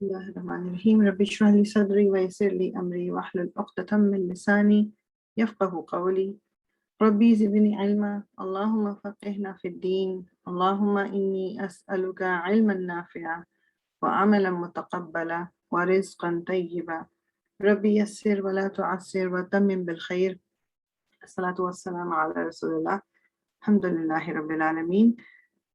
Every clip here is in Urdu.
الله الرحمن الرحيم رب اشرح لي صدري ويسر لي أمري واحلل عقدة من لساني يفقه قولي ربي زدني علما اللهم فقهنا في الدين اللهم إني أسألك علما نافعا وعملا متقبلا ورزقا طيبا ربي يسر ولا تعسر وتمم بالخير الصلاة والسلام على رسول الله الحمد لله رب العالمين.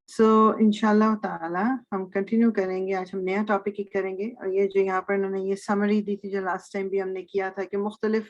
سو انشاءاللہ تعالی ہم کنٹینیو کریں گے. آج ہم نیا ٹاپک ہی کریں گے, اور یہ جو یہاں پر انہوں نے یہ سمری دی تھی جو لاسٹ ٹائم بھی ہم نے کیا تھا کہ مختلف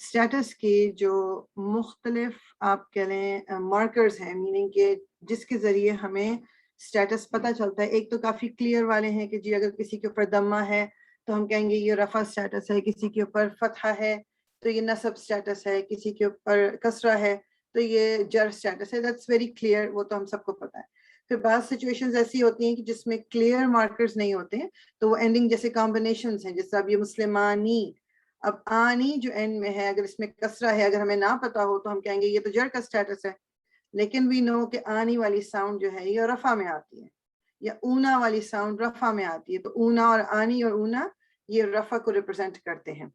اسٹیٹس کے جو مختلف آپ کہہ لیں مارکرز ہیں, میننگ کہ جس کے ذریعے ہمیں اسٹیٹس پتہ چلتا ہے. ایک تو کافی کلیئر والے ہیں کہ جی اگر کسی کے اوپر دمہ ہے تو ہم کہیں گے یہ رفع اسٹیٹس ہے, کسی کے اوپر فتحہ ہے تو یہ نصب اسٹیٹس ہے, کسی کے اوپر کسرہ ہے تو یہ جر اسٹیٹس ہے. دیٹس ویری کلیئر, وہ تو ہم سب کو پتہ ہے. پھر بعض سچویشنز ایسی ہوتی ہیں کہ جس میں کلیئر مارکرز نہیں ہوتے ہیں تو وہ اینڈنگ جیسے کمبینیشنز ہیں, جیسے اب یہ مسلمانی, اب آنی جو اینڈ میں ہے اگر اس میں کسرہ ہے اگر ہمیں نہ پتا ہو تو ہم کہیں گے یہ تو جر کا اسٹیٹس ہے. لیکن وی نو کہ آنی والی ساؤنڈ جو ہے یہ رفع میں آتی ہے, یا اونا والی ساؤنڈ رفع میں آتی ہے, تو اونا اور آنی اور اونا یہ رفع کو ریپرزینٹ کرتے ہیں.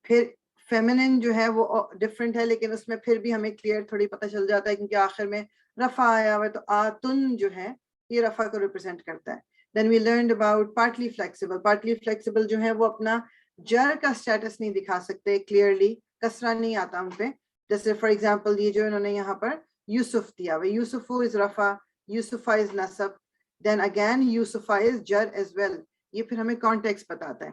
پھر فیمنن جو ہے وہ ڈفرینٹ ہے, لیکن اس میں پھر بھی ہمیں کلیئر تھوڑی پتہ چل جاتا ہے کیونکہ آخر میں رفع آیا ہوا ہے, تو آتن جو ہے یہ رفع کو ریپرزینٹ کرتا ہے. Then we learned about partly flexible. Partly flexible جو ہے وہ اپنا جر کا اسٹیٹس نہیں دکھا سکتے کلیئرلی, کسرہ نہیں آتا ان پہ. جیسے فار ایگزامپل یہ جو انہوں نے یہاں پر یوسف دیا ہوا, یوسفو از رفع, یوسفہ از نصب, دین اگین یوسفہ از جر ایز ویل. یہ پھر ہمیں کانٹیکسٹ بتاتا ہے.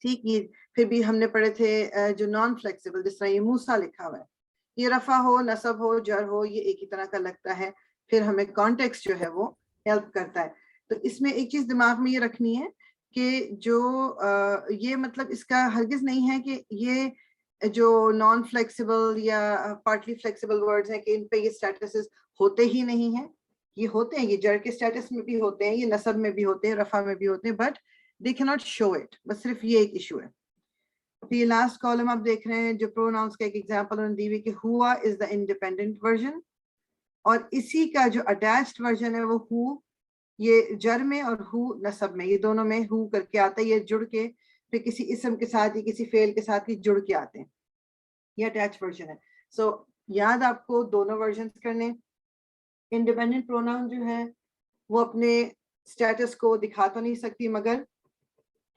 ٹھیک, یہ پھر بھی ہم نے پڑھے تھے جو نان فلیکسیبل, جس طرح یہ موسیٰ لکھا ہوا ہے, یہ رفع ہو نصب ہو جر ہو یہ ایک ہی طرح کا لگتا ہے. پھر ہمیں کانٹیکسٹ جو ہے وہ ہیلپ کرتا ہے. تو اس میں ایک چیز دماغ میں یہ رکھنی ہے کہ جو یہ مطلب اس کا ہرگز نہیں ہے کہ یہ جو نان فلیکسیبل یا پارٹلی فلیکسیبل ورڈز ہیں کہ ان پہ یہ اسٹیٹسز ہوتے ہی نہیں ہیں. یہ ہوتے ہیں, یہ جر کے اسٹیٹس میں بھی ہوتے ہیں, یہ نصب میں بھی ہوتے ہیں, رفع میں بھی ہوتے ہیں, but they cannot show it. بس صرف یہ ایک ایشو ہے. پھر یہ لاسٹ کالم آپ دیکھ رہے ہیں جو پروناؤنس کا ایک ایگزامپل انہوں نے دی ہوئی کہ ہوا از دا انڈیپینڈنٹ ورژن, اور اسی کا جو اٹیچڈ ورژن ہے وہ ہو, یہ جر میں اور ہو نصب میں, یہ دونوں میں ہو کر کے آتا ہے, یہ جڑ کے پھر کسی اسم کے ساتھ یا کسی فعل کے ساتھ یہ جڑ کے آتے ہیں, یہ اٹیچ ورژن ہے. سو یاد آپ کو دونوں ورژنز کرنے. انڈیپینڈنٹ پروناؤن جو ہے وہ اپنے اسٹیٹس کو دکھا تو نہیں سکتی, مگر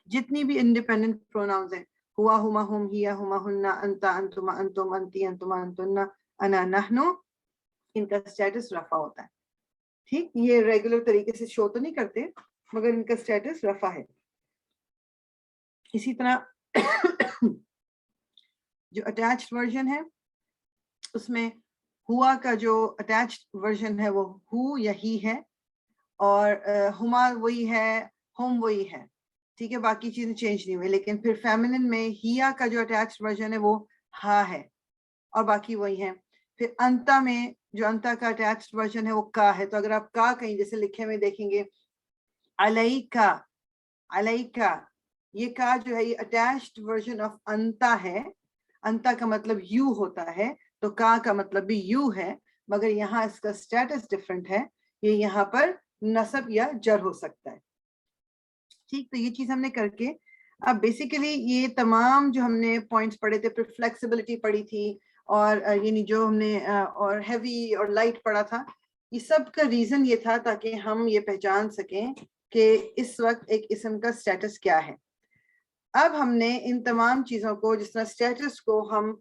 جتنی بھی انڈیپینڈنٹ پروناؤنز ہیں, ہوا ہما ہم ہیا ہما ہننا انتا انتما انتم انتی انتما انتنا انا نحنو, ان کا اسٹیٹس رفع ہوتا ہے. ٹھیک, یہ ریگولر طریقے سے شو تو نہیں کرتے مگر ان کا اسٹیٹس رفع ہے. اسی طرح جو اٹیچڈ ورژن ہے اس میں ہوا کا جو اٹیچڈ ورژن ہے وہ ہو یا ہی ہے, اور ہما وہی ہے, ہم وہی ہے. ٹھیک ہے, باقی چیزیں چینج نہیں ہوئی. لیکن پھر فیمنن میں ہیا کا جو اٹیچڈ ورژن ہے وہ ہا ہے, اور باقی وہی ہیں. پھر انتا میں جو انتا کا اٹیچڈ ورژن ہے وہ کا ہے. تو اگر آپ کا کہیں جیسے لکھے میں دیکھیں گے علیکا, علیکا, یہ کا جو ہے یہ اٹیچڈ ورژن آف انتا ہے. انتا کا مطلب یو ہوتا ہے, تو کا مطلب بھی یو ہے, مگر یہاں اس کا اسٹیٹس ڈفرنٹ ہے, یہ یہاں پر نصب یا جر ہو سکتا ہے. ٹھیک, تو یہ چیز ہم نے کر کے اب بیسیکلی یہ تمام جو ہم نے پوائنٹس پڑھے تھے, پھر فلیکسیبلٹی پڑھی تھی, اور یعنی جو ہم نے اور ہیوی اور لائٹ پڑھا تھا, یہ سب کا ریزن یہ تھا تاکہ ہم یہ پہچان سکیں کہ اس وقت ایک اسم کا اسٹیٹس کیا ہے. اب ہم نے ان تمام چیزوں کو, جس طرح اسٹیٹس کو ہم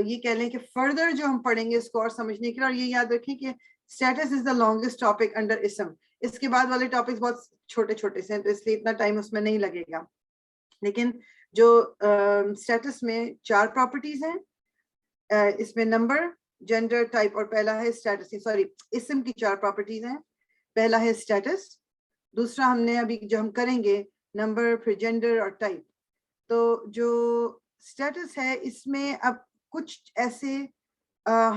یہ کہہ لیں کہ فردر جو ہم پڑھیں گے اس کو اور سمجھنے کے لیے, اور یہ یاد رکھیں کہ status is the longest topic under اسم. اس کے بعد والے ٹاپکس بہت چھوٹے چھوٹے سے ہیں تو اس لیے اتنا ٹائم اس میں نہیں لگے گا. لیکن جو اسٹیٹس میں 4 پراپرٹیز ہیں, اس میں نمبر, جینڈر, ٹائپ, اور پہلا ہے اسٹیٹس. سوری, اسم کی 4 پراپرٹیز ہیں. پہلا ہے اسٹیٹس, دوسرا ہم نے ابھی جو ہم کریں گے نمبر, پھر جینڈر اور ٹائپ. تو جو اسٹیٹس ہے اس میں اب کچھ ایسے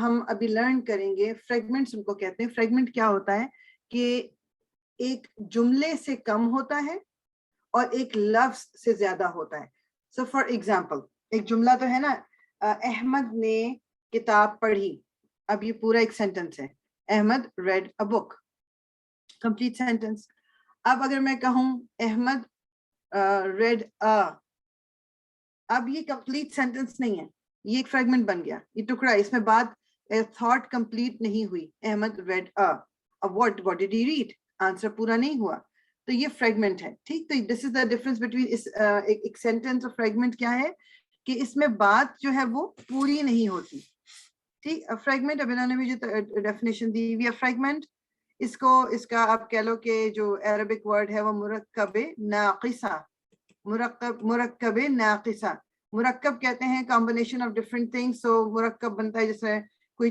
ہم ابھی لرن کریں گے, فریگمنٹس ان کو کہتے ہیں. فریگمنٹ کیا ہوتا ہے کہ ایک جملے سے کم ہوتا ہے اور ایک لفظ سے زیادہ ہوتا ہے. سو فار ایگزامپل, ایک جملہ تو ہے نا, احمد نے کتاب پڑھی. اب یہ پورا ایک سینٹنس ہے, احمد ریڈ اے بک, کمپلیٹ سینٹنس. اب اگر میں کہوں احمد read a, اب یہ کمپلیٹ سینٹینس نہیں ہے, یہ ایک فریگمنٹ بن گیا, یہ ٹکڑا, اس میں بات تھاٹ کمپلیٹ نہیں ہوئی. احمد read a, اب what did he read, answer پورا نہیں ہوا, تو یہ فریگمنٹ ہے. ٹھیک, تو دس از دا ڈفرنس بٹوین ایک سینٹینس اور فریگمنٹ. کیا ہے کہ اس میں بات جو ہے وہ پوری نہیں ہوتی. ٹھیک, فریگمنٹ اب انہوں نے بھی جو ڈیفینیشن دی ہوئی ہے فریگمنٹ, اس کا آپ کہہ لو کہ جو عربک ورڈ ہے وہ مرکب ناقصہ, مرکب ناقصہ. مرکب کہتے ہیں کمبینیشن آف ڈفرینٹ تھنگس. سو مرکب بنتا ہے جیسے کوئی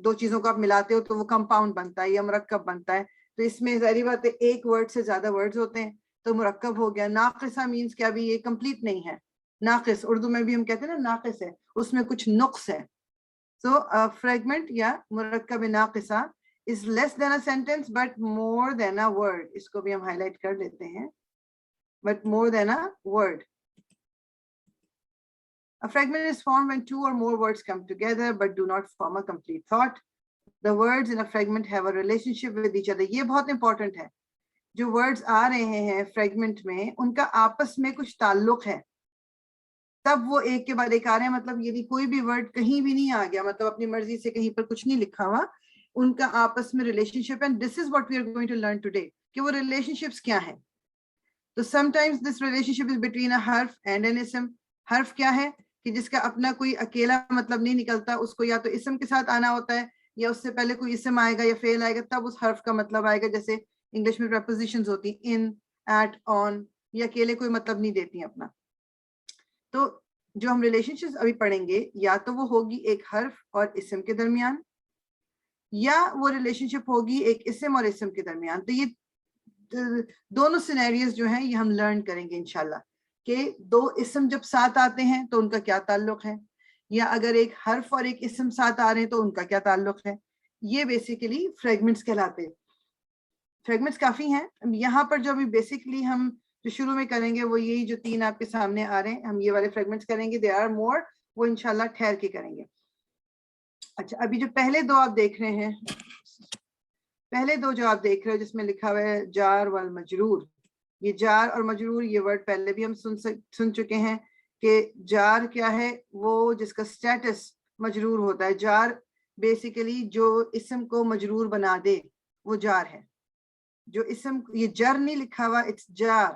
دو چیزوں کو آپ ملاتے ہو تو وہ کمپاؤنڈ بنتا ہے یا مرکب بنتا ہے. تو اس میں ظاہری بات ہے ایک ورڈ سے زیادہ ورڈز ہوتے ہیں تو مرکب ہو گیا. ناقصہ مینس کہ ابھی یہ کمپلیٹ نہیں ہے. ناقص اردو میں بھی ہم کہتے ہیں نا ناقص ہے, اس میں کچھ نقص ہے. سو فریگمنٹ یا مرکب ناقصہ is less than a sentence but more than a word. اس کو بھی ہم ہائی لائٹ کر لیتے ہیں, but more than a word. A fragment is formed when two or more words come together but do not form a complete thought. The words in a fragment have a relationship with each other. یہ بہت important ہے. جو words آ رہے ہیں fragment میں, ان کا آپس میں کچھ تعلق ہے, تب وہ ایک کے بعد ایک آ رہے ہیں. مطلب یہ نہیں کوئی بھی ورڈ کہیں بھی نہیں آ گیا, مطلب اپنی مرضی سے کہیں پر کچھ نہیں لکھا ہوا, ان کا آپس میں relationship. And this is what we are going to learn today, کہ وہ ریلیشن شپس کیا ہیں. تو sometimes this relationship is between a حرف اینڈ این اسم. حرف کیا ہے کہ جس کا اپنا کوئی اکیلا مطلب نہیں نکلتا, اس کو یا تو اسم کے ساتھ آنا ہوتا ہے یا اس سے پہلے کوئی اسم آئے گا یا فعل آئے گا, تب اس حرف کا مطلب آئے گا. جیسے انگلش میں پریپوزیشنز ہوتی ہیں ان, ایٹ, آن, یہ اکیلے کوئی مطلب نہیں دیتی ہیں اپنا. تو جو ہم ریلیشن شپس ابھی پڑھیں گے, یا تو وہ ہوگی ایک حرف اور اسم کے درمیان, یا وہ ریلیشن شپ ہوگی ایک اسم اور اسم کے درمیان. تو یہ دونوں سینیریوز جو ہیں یہ ہم لرن کریں گے انشاءاللہ, کہ دو اسم جب ساتھ آتے ہیں تو ان کا کیا تعلق ہے, یا اگر ایک حرف اور ایک اسم ساتھ آ رہے ہیں تو ان کا کیا تعلق ہے. یہ بیسیکلی فریگمنٹس کہلاتے ہیں. فریگمنٹس کافی ہیں. یہاں پر جو ابھی بیسکلی ہم جو شروع میں کریں گے وہ یہی جو تین آپ کے سامنے آ رہے ہیں, ہم یہ والے فریگمنٹس کریں گے. دیر آر مور, وہ انشاءاللہ ٹھہر کے کریں گے. اچھا, ابھی جو پہلے دو آپ دیکھ رہے ہیں, پہلے دو جو آپ دیکھ رہے ہو جس میں لکھا ہوا ہے جار والمجرور, یہ جار اور مجرور یہ ورڈ پہلے بھی ہم سن چکے ہیں کہ جار کیا ہے, وہ جس کا سٹیٹس مجرور ہوتا ہے. جار بیسیکلی جو اسم کو مجرور بنا دے وہ جار ہے. جو اسم, یہ جر نہیں لکھا ہوا, اٹس جار.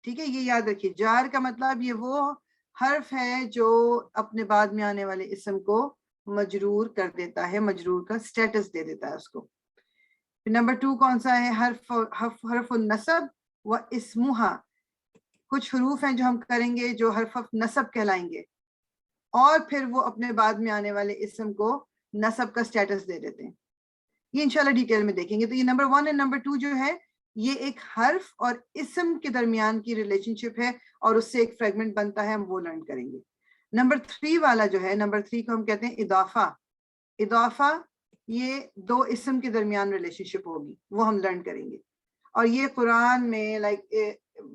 ٹھیک ہے, یہ یاد رکھیے. جار کا مطلب یہ وہ حرف ہے جو اپنے بعد میں آنے والے اسم کو مجرور کر دیتا ہے, مجرور کا سٹیٹس دے دیتا ہے اس کو. نمبر 2 کون سا ہے, حرف النصب و اسمہا. کچھ حروف ہیں جو ہم کریں گے جو حرف نصب کہلائیں گے, اور پھر وہ اپنے بعد میں آنے والے اسم کو نصب کا سٹیٹس دے دیتے ہیں. یہ انشاءاللہ ڈیٹیل میں دیکھیں گے. تو یہ نمبر 1 اور نمبر 2 جو ہے یہ ایک حرف اور اسم کے درمیان کی ریلیشن شپ ہے, اور اس سے ایک فریگمنٹ بنتا ہے, ہم وہ لرن کریں گے. نمبر 3 والا جو ہے, نمبر 3 کو ہم کہتے ہیں اضافہ. اضافہ یہ دو اسم کے درمیان ریلیشن شپ ہوگی, وہ ہم لرن کریں گے. اور یہ قرآن میں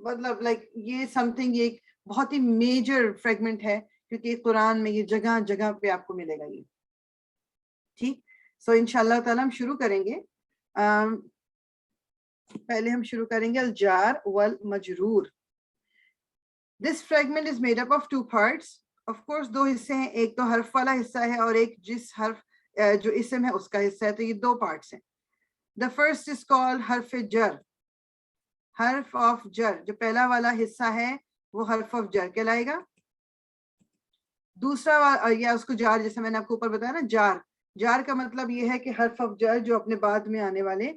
مطلب یہ سم تھنگ, یہ ایک بہت ہی میجر فریگمنٹ ہے, کیونکہ قرآن میں یہ جگہ جگہ پہ آپ کو ملے گا یہ. ٹھیک, سو انشاءاللہ تعالی ہم شروع کریں گے. پہلے ہم شروع کریں گے الجار والمجرور. This fragment is made up of 2 parts. Of course 2 حصے ہیں, ایک تو حرف والا حصہ ہے اور ایک جس حرف جو اسم ہے اس کا حصہ ہے. تو یہ 2 پارٹس ہیں. The first is called حرف جر. حرف آف جر, جو پہلا والا حصہ ہے وہ حرف آف جر کہلائے گا. دوسرا یا اس کو جار, جیسے میں نے آپ کو اوپر بتایا نا جار. جار کا مطلب یہ ہے کہ حرف آف جر جو اپنے بعد میں آنے والے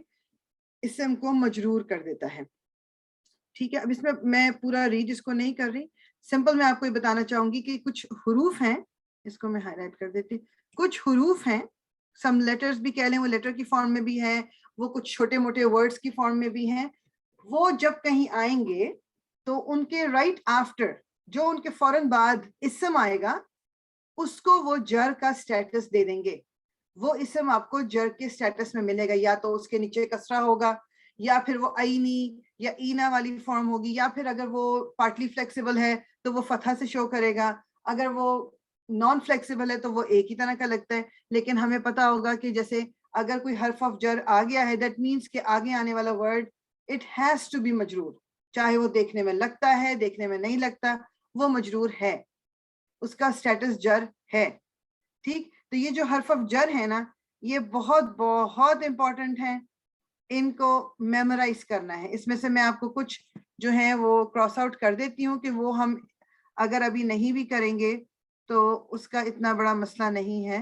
اسم کو مجرور کر دیتا ہے. ٹھیک ہے, اب اس میں پورا ریڈ اس کو نہیں کر رہی, سمپل میں آپ کو یہ بتانا چاہوں گی کہ کچھ حروف ہیں, اس کو میں ہائی لائٹ کر دیتی. کچھ حروف ہیں, سم لیٹرز بھی کہہ لیں, وہ لیٹر کی فارم میں بھی ہیں, وہ کچھ چھوٹے موٹے ورڈز کی فارم میں بھی ہیں. وہ جب کہیں آئیں گے تو ان کے رائٹ آفٹر, جو ان کے فوراً بعد اسم آئے گا, اس کو وہ جر کا سٹیٹس دے دیں گے. وہ اسم آپ کو جر کے سٹیٹس میں ملے گا, یا تو اس کے نیچے کسرہ ہوگا, یا پھر وہ عینی یا اینا والی فارم ہوگی, یا پھر اگر وہ پارٹلی فلیکسیبل ہے تو وہ فتحہ سے شو کرے گا, اگر وہ نان فلیکسیبل ہے تو وہ ایک ہی طرح کا لگتا ہے. لیکن ہمیں پتا ہوگا کہ جیسے اگر کوئی حرف آف جر آ گیا ہے, دیٹ مینس کہ آگے آنے والا word it has to be مجرور، چاہے وہ دیکھنے میں لگتا ہے دیکھنے میں نہیں لگتا، وہ مجرور ہے، اس کا اسٹیٹس جر ہے. ٹھیک، تو یہ جو حرف آف جر ہے نا، یہ بہت بہت امپورٹنٹ ہے، ان کو میمورائز کرنا ہے. اس میں سے میں آپ کو کچھ جو ہے وہ کراس آؤٹ کر دیتی ہوں کہ وہ ہم اگر ابھی نہیں بھی کریں گے تو اس کا اتنا بڑا مسئلہ نہیں ہے.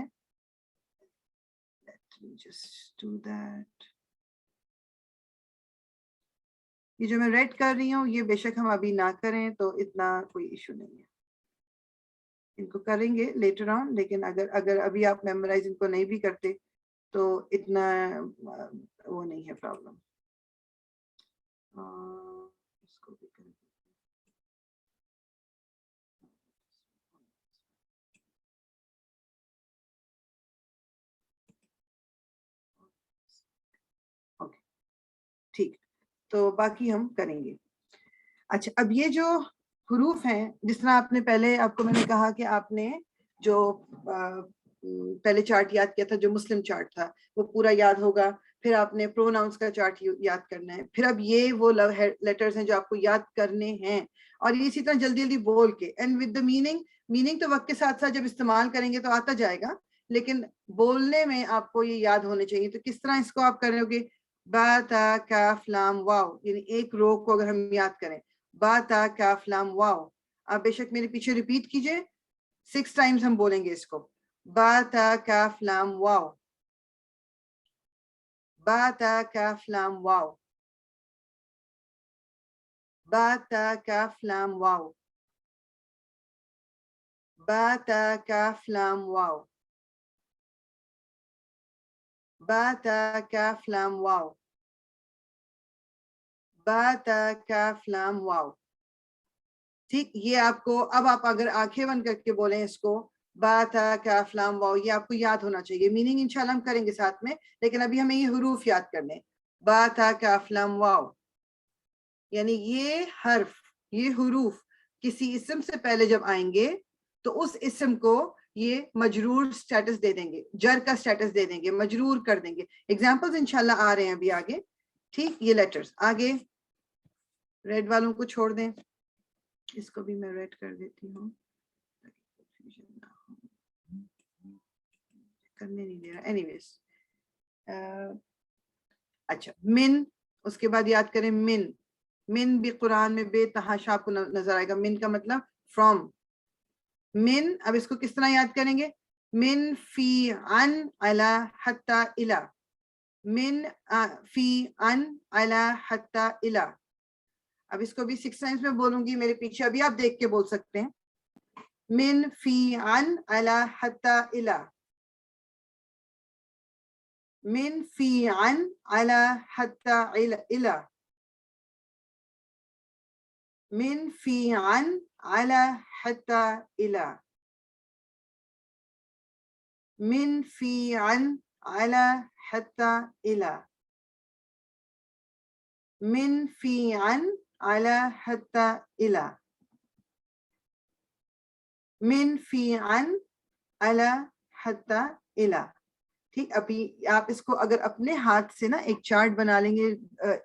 Let me just do that. یہ جو میں ریڈ کر رہی ہوں یہ بے شک ہم ابھی نہ کریں تو اتنا کوئی ایشو نہیں ہے، ان کو کریں گے لیٹر آن، لیکن اگر ابھی آپ میمورائز ان کو نہیں بھی کرتے تو اتنا وہ نہیں ہے پرابلم. اس کو بھی کریں. اوکے ٹھیک، تو باقی ہم کریں گے. اچھا، اب یہ جو حروف ہیں، جس طرح آپ نے پہلے آپ کو میں نے کہا کہ آپ نے جو پہلے چارٹ یاد کیا تھا جو مسلم چارٹ تھا وہ پورا یاد ہوگا، پھر آپ نے پروناؤنس کا چارٹ یاد کرنا ہے، پھر اب یہ وہ لیٹرز ہیں جو آپ کو یاد کرنے ہیں، اور یہ اسی طرح جلدی جلدی بول کے اینڈ ود دا میننگ تو وقت کے ساتھ ساتھ جب استعمال کریں گے تو آتا جائے گا، لیکن بولنے میں آپ کو یہ یاد ہونے چاہیے. تو کس طرح اس کو آپ کر رہے ہو گے؟ با تا کاف لام واو، یعنی ایک رو کو اگر ہم یاد کریں، با تا کاف لام واو. آپ بے شک میرے پیچھے ریپیٹ کیجئے، 6 ٹائمز ہم بولیں گے اس کو. با تا کاف لام واو، با تا کاف لام واو، با تا کاف لام واو، با تا کاف لام واو، با تا کاف لام واو، با تا کاف لام واو. ٹھیک، یہ آپ کو اب آپ اگر آنکھیں بند کر کے بولیں اس کو، با تا کاف لام واو، یہ آپ کو یاد ہونا چاہیے. میننگ انشاءاللہ ہم کریں گے ساتھ میں، لیکن ابھی ہمیں یہ حروف یاد کرنے. با تا کاف لام واو، یعنی یہ حرف، یہ حروف کسی اسم سے پہلے جب آئیں گے تو اس اسم کو یہ مجرور سٹیٹس دے دیں گے، جر کا سٹیٹس دے دیں گے، مجرور کر دیں گے. ایگزامپلز انشاءاللہ آ رہے ہیں ابھی آگے. ٹھیک، یہ لیٹرز آگے ریڈ والوں کو چھوڑ دیں، اس کو بھی میں ریڈ کر دیتی ہوں، کرنے نہیں دے رہا. اینی ویز اچھا، من، اس کے بعد یاد کریں من. من بھی قرآن میں بے تحاشا آپ کو نظر آئے گا. من کا مطلب فرام. من، اب اس کو کس طرح یاد کریں گے؟ من فی عن علی حتی الی، من فی عن علی حتی الی. اب اس کو بھی 6 ٹائمز میں بولوں گی، میرے پیچھے ابھی آپ دیکھ کے بول سکتے ہیں. من فی عن علی حتی الی، من فی عن علی حتی الی، من فی عن علی حتی الی، من فی عن علی حتی الی، من فی عن علی حتی الی، من فی عن علی حتی الی. ٹھیک، ابھی آپ اس کو اگر اپنے ہاتھ سے نا ایک چارٹ بنا لیں گے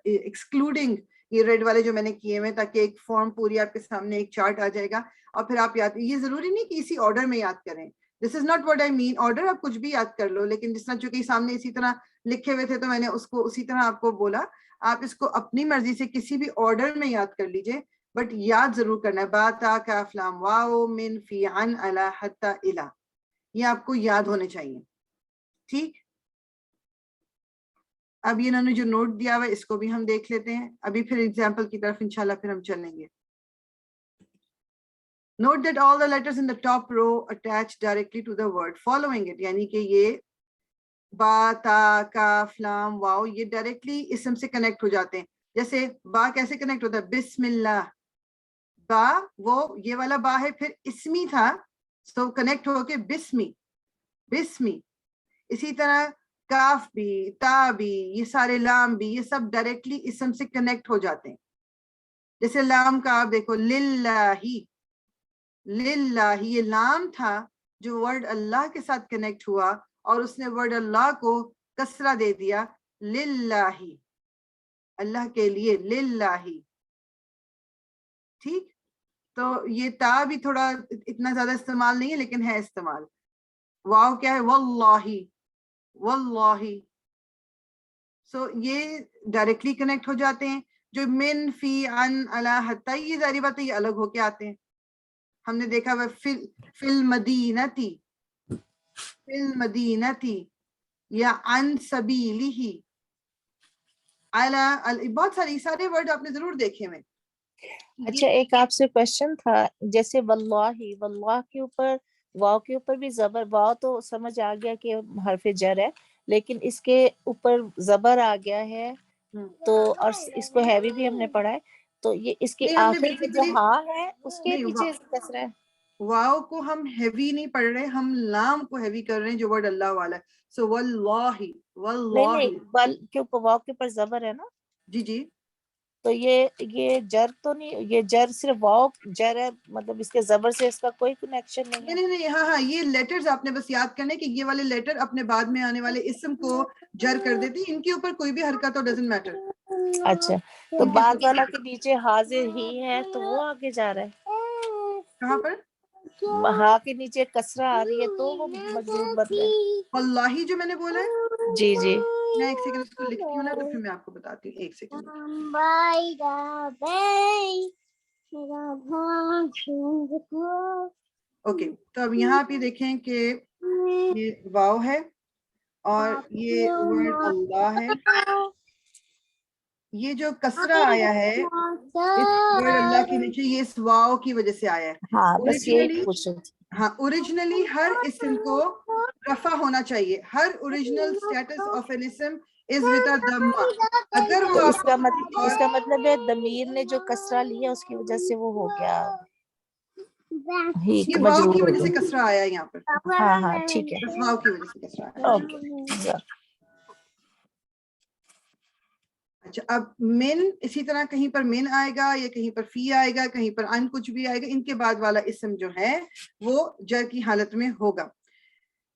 ایکسکلوڈنگ یہ ریڈ والے جو میں نے کیے ہوئے، تاکہ ایک فارم پوری آپ کے سامنے ایک چارٹ آ جائے گا، اور پھر آپ یاد، یہ ضروری نہیں کہ اسی آرڈر میں یاد کریں. This is not what I mean, order آپ کچھ بھی یاد کر لو، لیکن جس طرح چونکہ سامنے اسی طرح لکھے ہوئے تھے تو میں نے اس کو اسی طرح آپ کو بولا. آپ اس کو اپنی مرضی سے کسی بھی آرڈر میں یاد کر لیجئے، بٹ یاد ضرور کرنا ہے. با تا کاف لام واو، من فی عن علی حتی الی، یہ آپ کو یاد ہونے چاہیے. ٹھیک، اب یہ انہوں نے جو نوٹ دیا ہوا اس کو بھی ہم دیکھ لیتے ہیں، ابھی پھر ایگزامپل کی طرف انشاءاللہ پھر ہم چلیں گے. Note that all the letters in the top row attach directly to the word following it. یعنی کہ یہ با تا کاف لام واو یہ ڈائریکٹلی اسم سے کنیکٹ ہو جاتے ہیں. جیسے با کیسے کنیکٹ ہوتا ہے؟ بسم اللہ. با وہ یہ والا با ہے، پھر اسمی تھا تو کنیکٹ ہو کے بسمی، بسمی. اسی طرح کاف بھی، تا بھی، یہ سارے لام بھی، یہ سب ڈائریکٹلی اسم سے کنیکٹ ہو جاتے ہیں. جیسے لام کا آپ دیکھو، للہ، للہ، یہ لام تھا جو ورڈ اللہ کے ساتھ کنیکٹ ہوا اور اس نے ورڈ اللہ کو کسرہ دے دیا، للہ. اللہ کے لیے, للہ. ٹھیک, تو یہ تا بھی تھوڑا اتنا زیادہ استعمال نہیں ہے لیکن ہے استعمال. واو کیا ہے, واللہ, واللہ. سو یہ ڈائریکٹلی کنیکٹ ہو جاتے ہیں. جو من, فی, ان, علی, حتی, یہ ظاہری بات ہے یہ الگ ہو کے آتے ہیں. ہم نے دیکھا وہ فی المدینتی, فی المدینتی, یا عن سبیلہ, علی, بہت سارے ورڈ آپ نے ضرور دیکھے ہوئے. اچھا ایک آپ سے کوشچن تھا, جیسے واللہ, واللہ کے اوپر واو کے اوپر بھی زبر, واو تو سمجھ آ گیا کہ حرف جر ہے, لیکن اس کے اوپر زبر آ گیا ہے تو, اور اس کو ہیوی بھی ہم نے پڑھا ہے, تو یہ اس کے نہیں, ہم نے آخر میں جو basically ہاں ہے اس کے نہیں, پیچھے کسرہ ہے. واو کو ہم ہیوی نہیں پڑھ رہے, ہم لام کو ہیوی کر رہے ہیں جو ورڈ اللہ والا ہے. سو واللہ, واللہ. نہیں بل کے اوپر, واو کے اوپر زبر ہے نا, جی جی, تو یہ جر تو نہیں, یہ جر صرف واو جر ہے, مطلب اس کے زبر سے اس کا کوئی کنیکشن نہیں ہے. نہیں, ہاں ہاں, یہ لیٹرز آپ نے بس یاد کرنے کہ یہ والے لیٹر اپنے بعد میں آنے والے اسم کو جر کر دیتے ہیں, ان کے اوپر کوئی بھی حرکت ہو ڈزنٹ میٹر. اچھا, تو بعد والا کے نیچے حاضر ہی ہے تو وہ آگے جا رہا ہے, کہاں پر ہاں کے نیچے کسرہ آ رہی ہے تو وہ مجرور بن رہا ہے. واللہ جو میں نے بولا ہے, جی جی, میں ایک سیکنڈ اس کو لکھتی ہوں نا تو پھر میں آپ کو بتاتی ہوں, ایک سیکنڈ. اوکے, تو اب یہاں پہ دیکھیں کہ یہ واو ہے اور یہ ورڈ اللہ ہے. یہ جو کسرہ آیا ہے اس ورڈ اللہ کے نیچے, یہ اس واو کی وجہ سے آیا ہے. ہاں بس یہ اوریجنلی, پوچھ رہی تھی. ہاں, اوریجنلی ہر اسم کو رفع ہونا چاہیے. ہر اوریجنل اسٹیٹس آف این اسم از ود ا ضمہ. اگر وہ تو آپ کو اس کا مطلب ہے ضمیر نے جو کسرہ لیا اس کی وجہ سے وہ ہو گیا, یہ واو مجرور کی ہو وجہ سے گیا. کسرہ آیا ہے یہاں پر, ہاں ہاں ٹھیک ہے, بس واو کی وجہ سے کسرہ آیا. اوکے. اچھا, اب من اسی طرح کہیں پر من آئے گا یا کہیں پر فی آئے گا, کہیں پر ان کچھ بھی آئے گا, ان کے بعد والا اسم جو ہے وہ جر کی حالت میں ہوگا.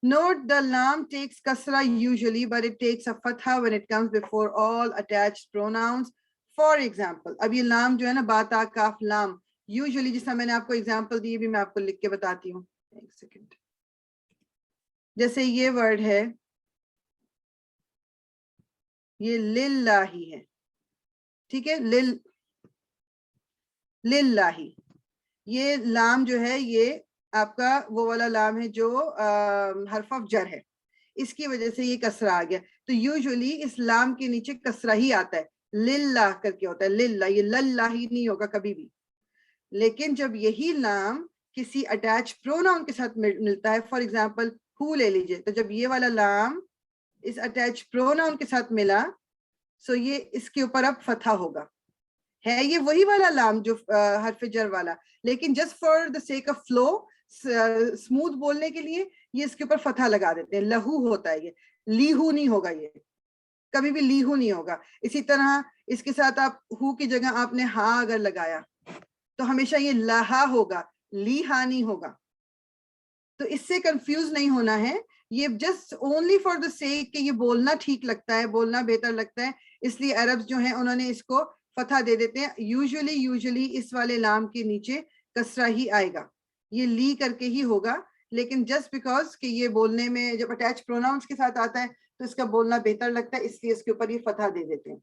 Note the lam takes kasra usually, but it takes a fatha when it comes before all attached pronouns. For example, اب یہ لام جو ہے نا, باتا, کاف, لام, usually جس طرح میں نے آپ کو ایگزامپل دی بھی میں آپ کو لکھ کے بتاتی ہوں, ایک سیکنڈ. جیسے یہ ورڈ ہے, یہ للہ ہے, ٹھیک ہے, للہ. یہ لام جو ہے یہ آپ کا وہ والا لام ہے جو حرف آف جر ہے, اس کی وجہ سے یہ کسرہ آ گیا. تو یوزولی اس لام کے نیچے کسرہ ہی آتا ہے, للہ کر کے ہوتا ہے, للہ, یہ للہ ہی نہیں ہوگا کبھی بھی. لیکن جب یہی لام کسی اٹیچ پروناؤن کے ساتھ ملتا ہے, فار ایگزامپل ہو لے لیجئے, تو جب یہ والا لام اس اٹیچ پروناؤن کے ساتھ ملا, سو یہ اس کے اوپر اب فتح ہوگا. ہے یہ وہی والا لام جو حرف جر والا, لیکن just for the sake of flow, smooth بولنے کے لیے یہ اس کے اوپر فتح لگا دیتے ہیں. لہو ہوتا ہے یہ, لیہو نہیں ہوگا, یہ کبھی بھی لیہو نہیں ہوگا. اسی طرح اس کے ساتھ آپ ہو کی جگہ آپ نے ہاں اگر لگایا تو ہمیشہ یہ لہا ہوگا, لیہا نہیں ہوگا. تو اس سے کنفیوز نہیں ہونا ہے, یہ جسٹ اونلی فار دا سیک کہ یہ بولنا ٹھیک لگتا ہے, بولنا بہتر لگتا ہے, اس لیے عربs جو ہیں انہوں نے اس کو فتح دے دیتے ہیں. یوزلی اس والے لام کے نیچے کسرہ ہی آئے گا, یہ لی کر کے ہی ہوگا, لیکن جسٹ بیکاز کہ یہ بولنے میں جب اٹیچ پروناؤنس کے ساتھ آتا ہے تو اس کا بولنا بہتر لگتا ہے, اس لیے اس کے اوپر یہ فتح دے دیتے ہیں.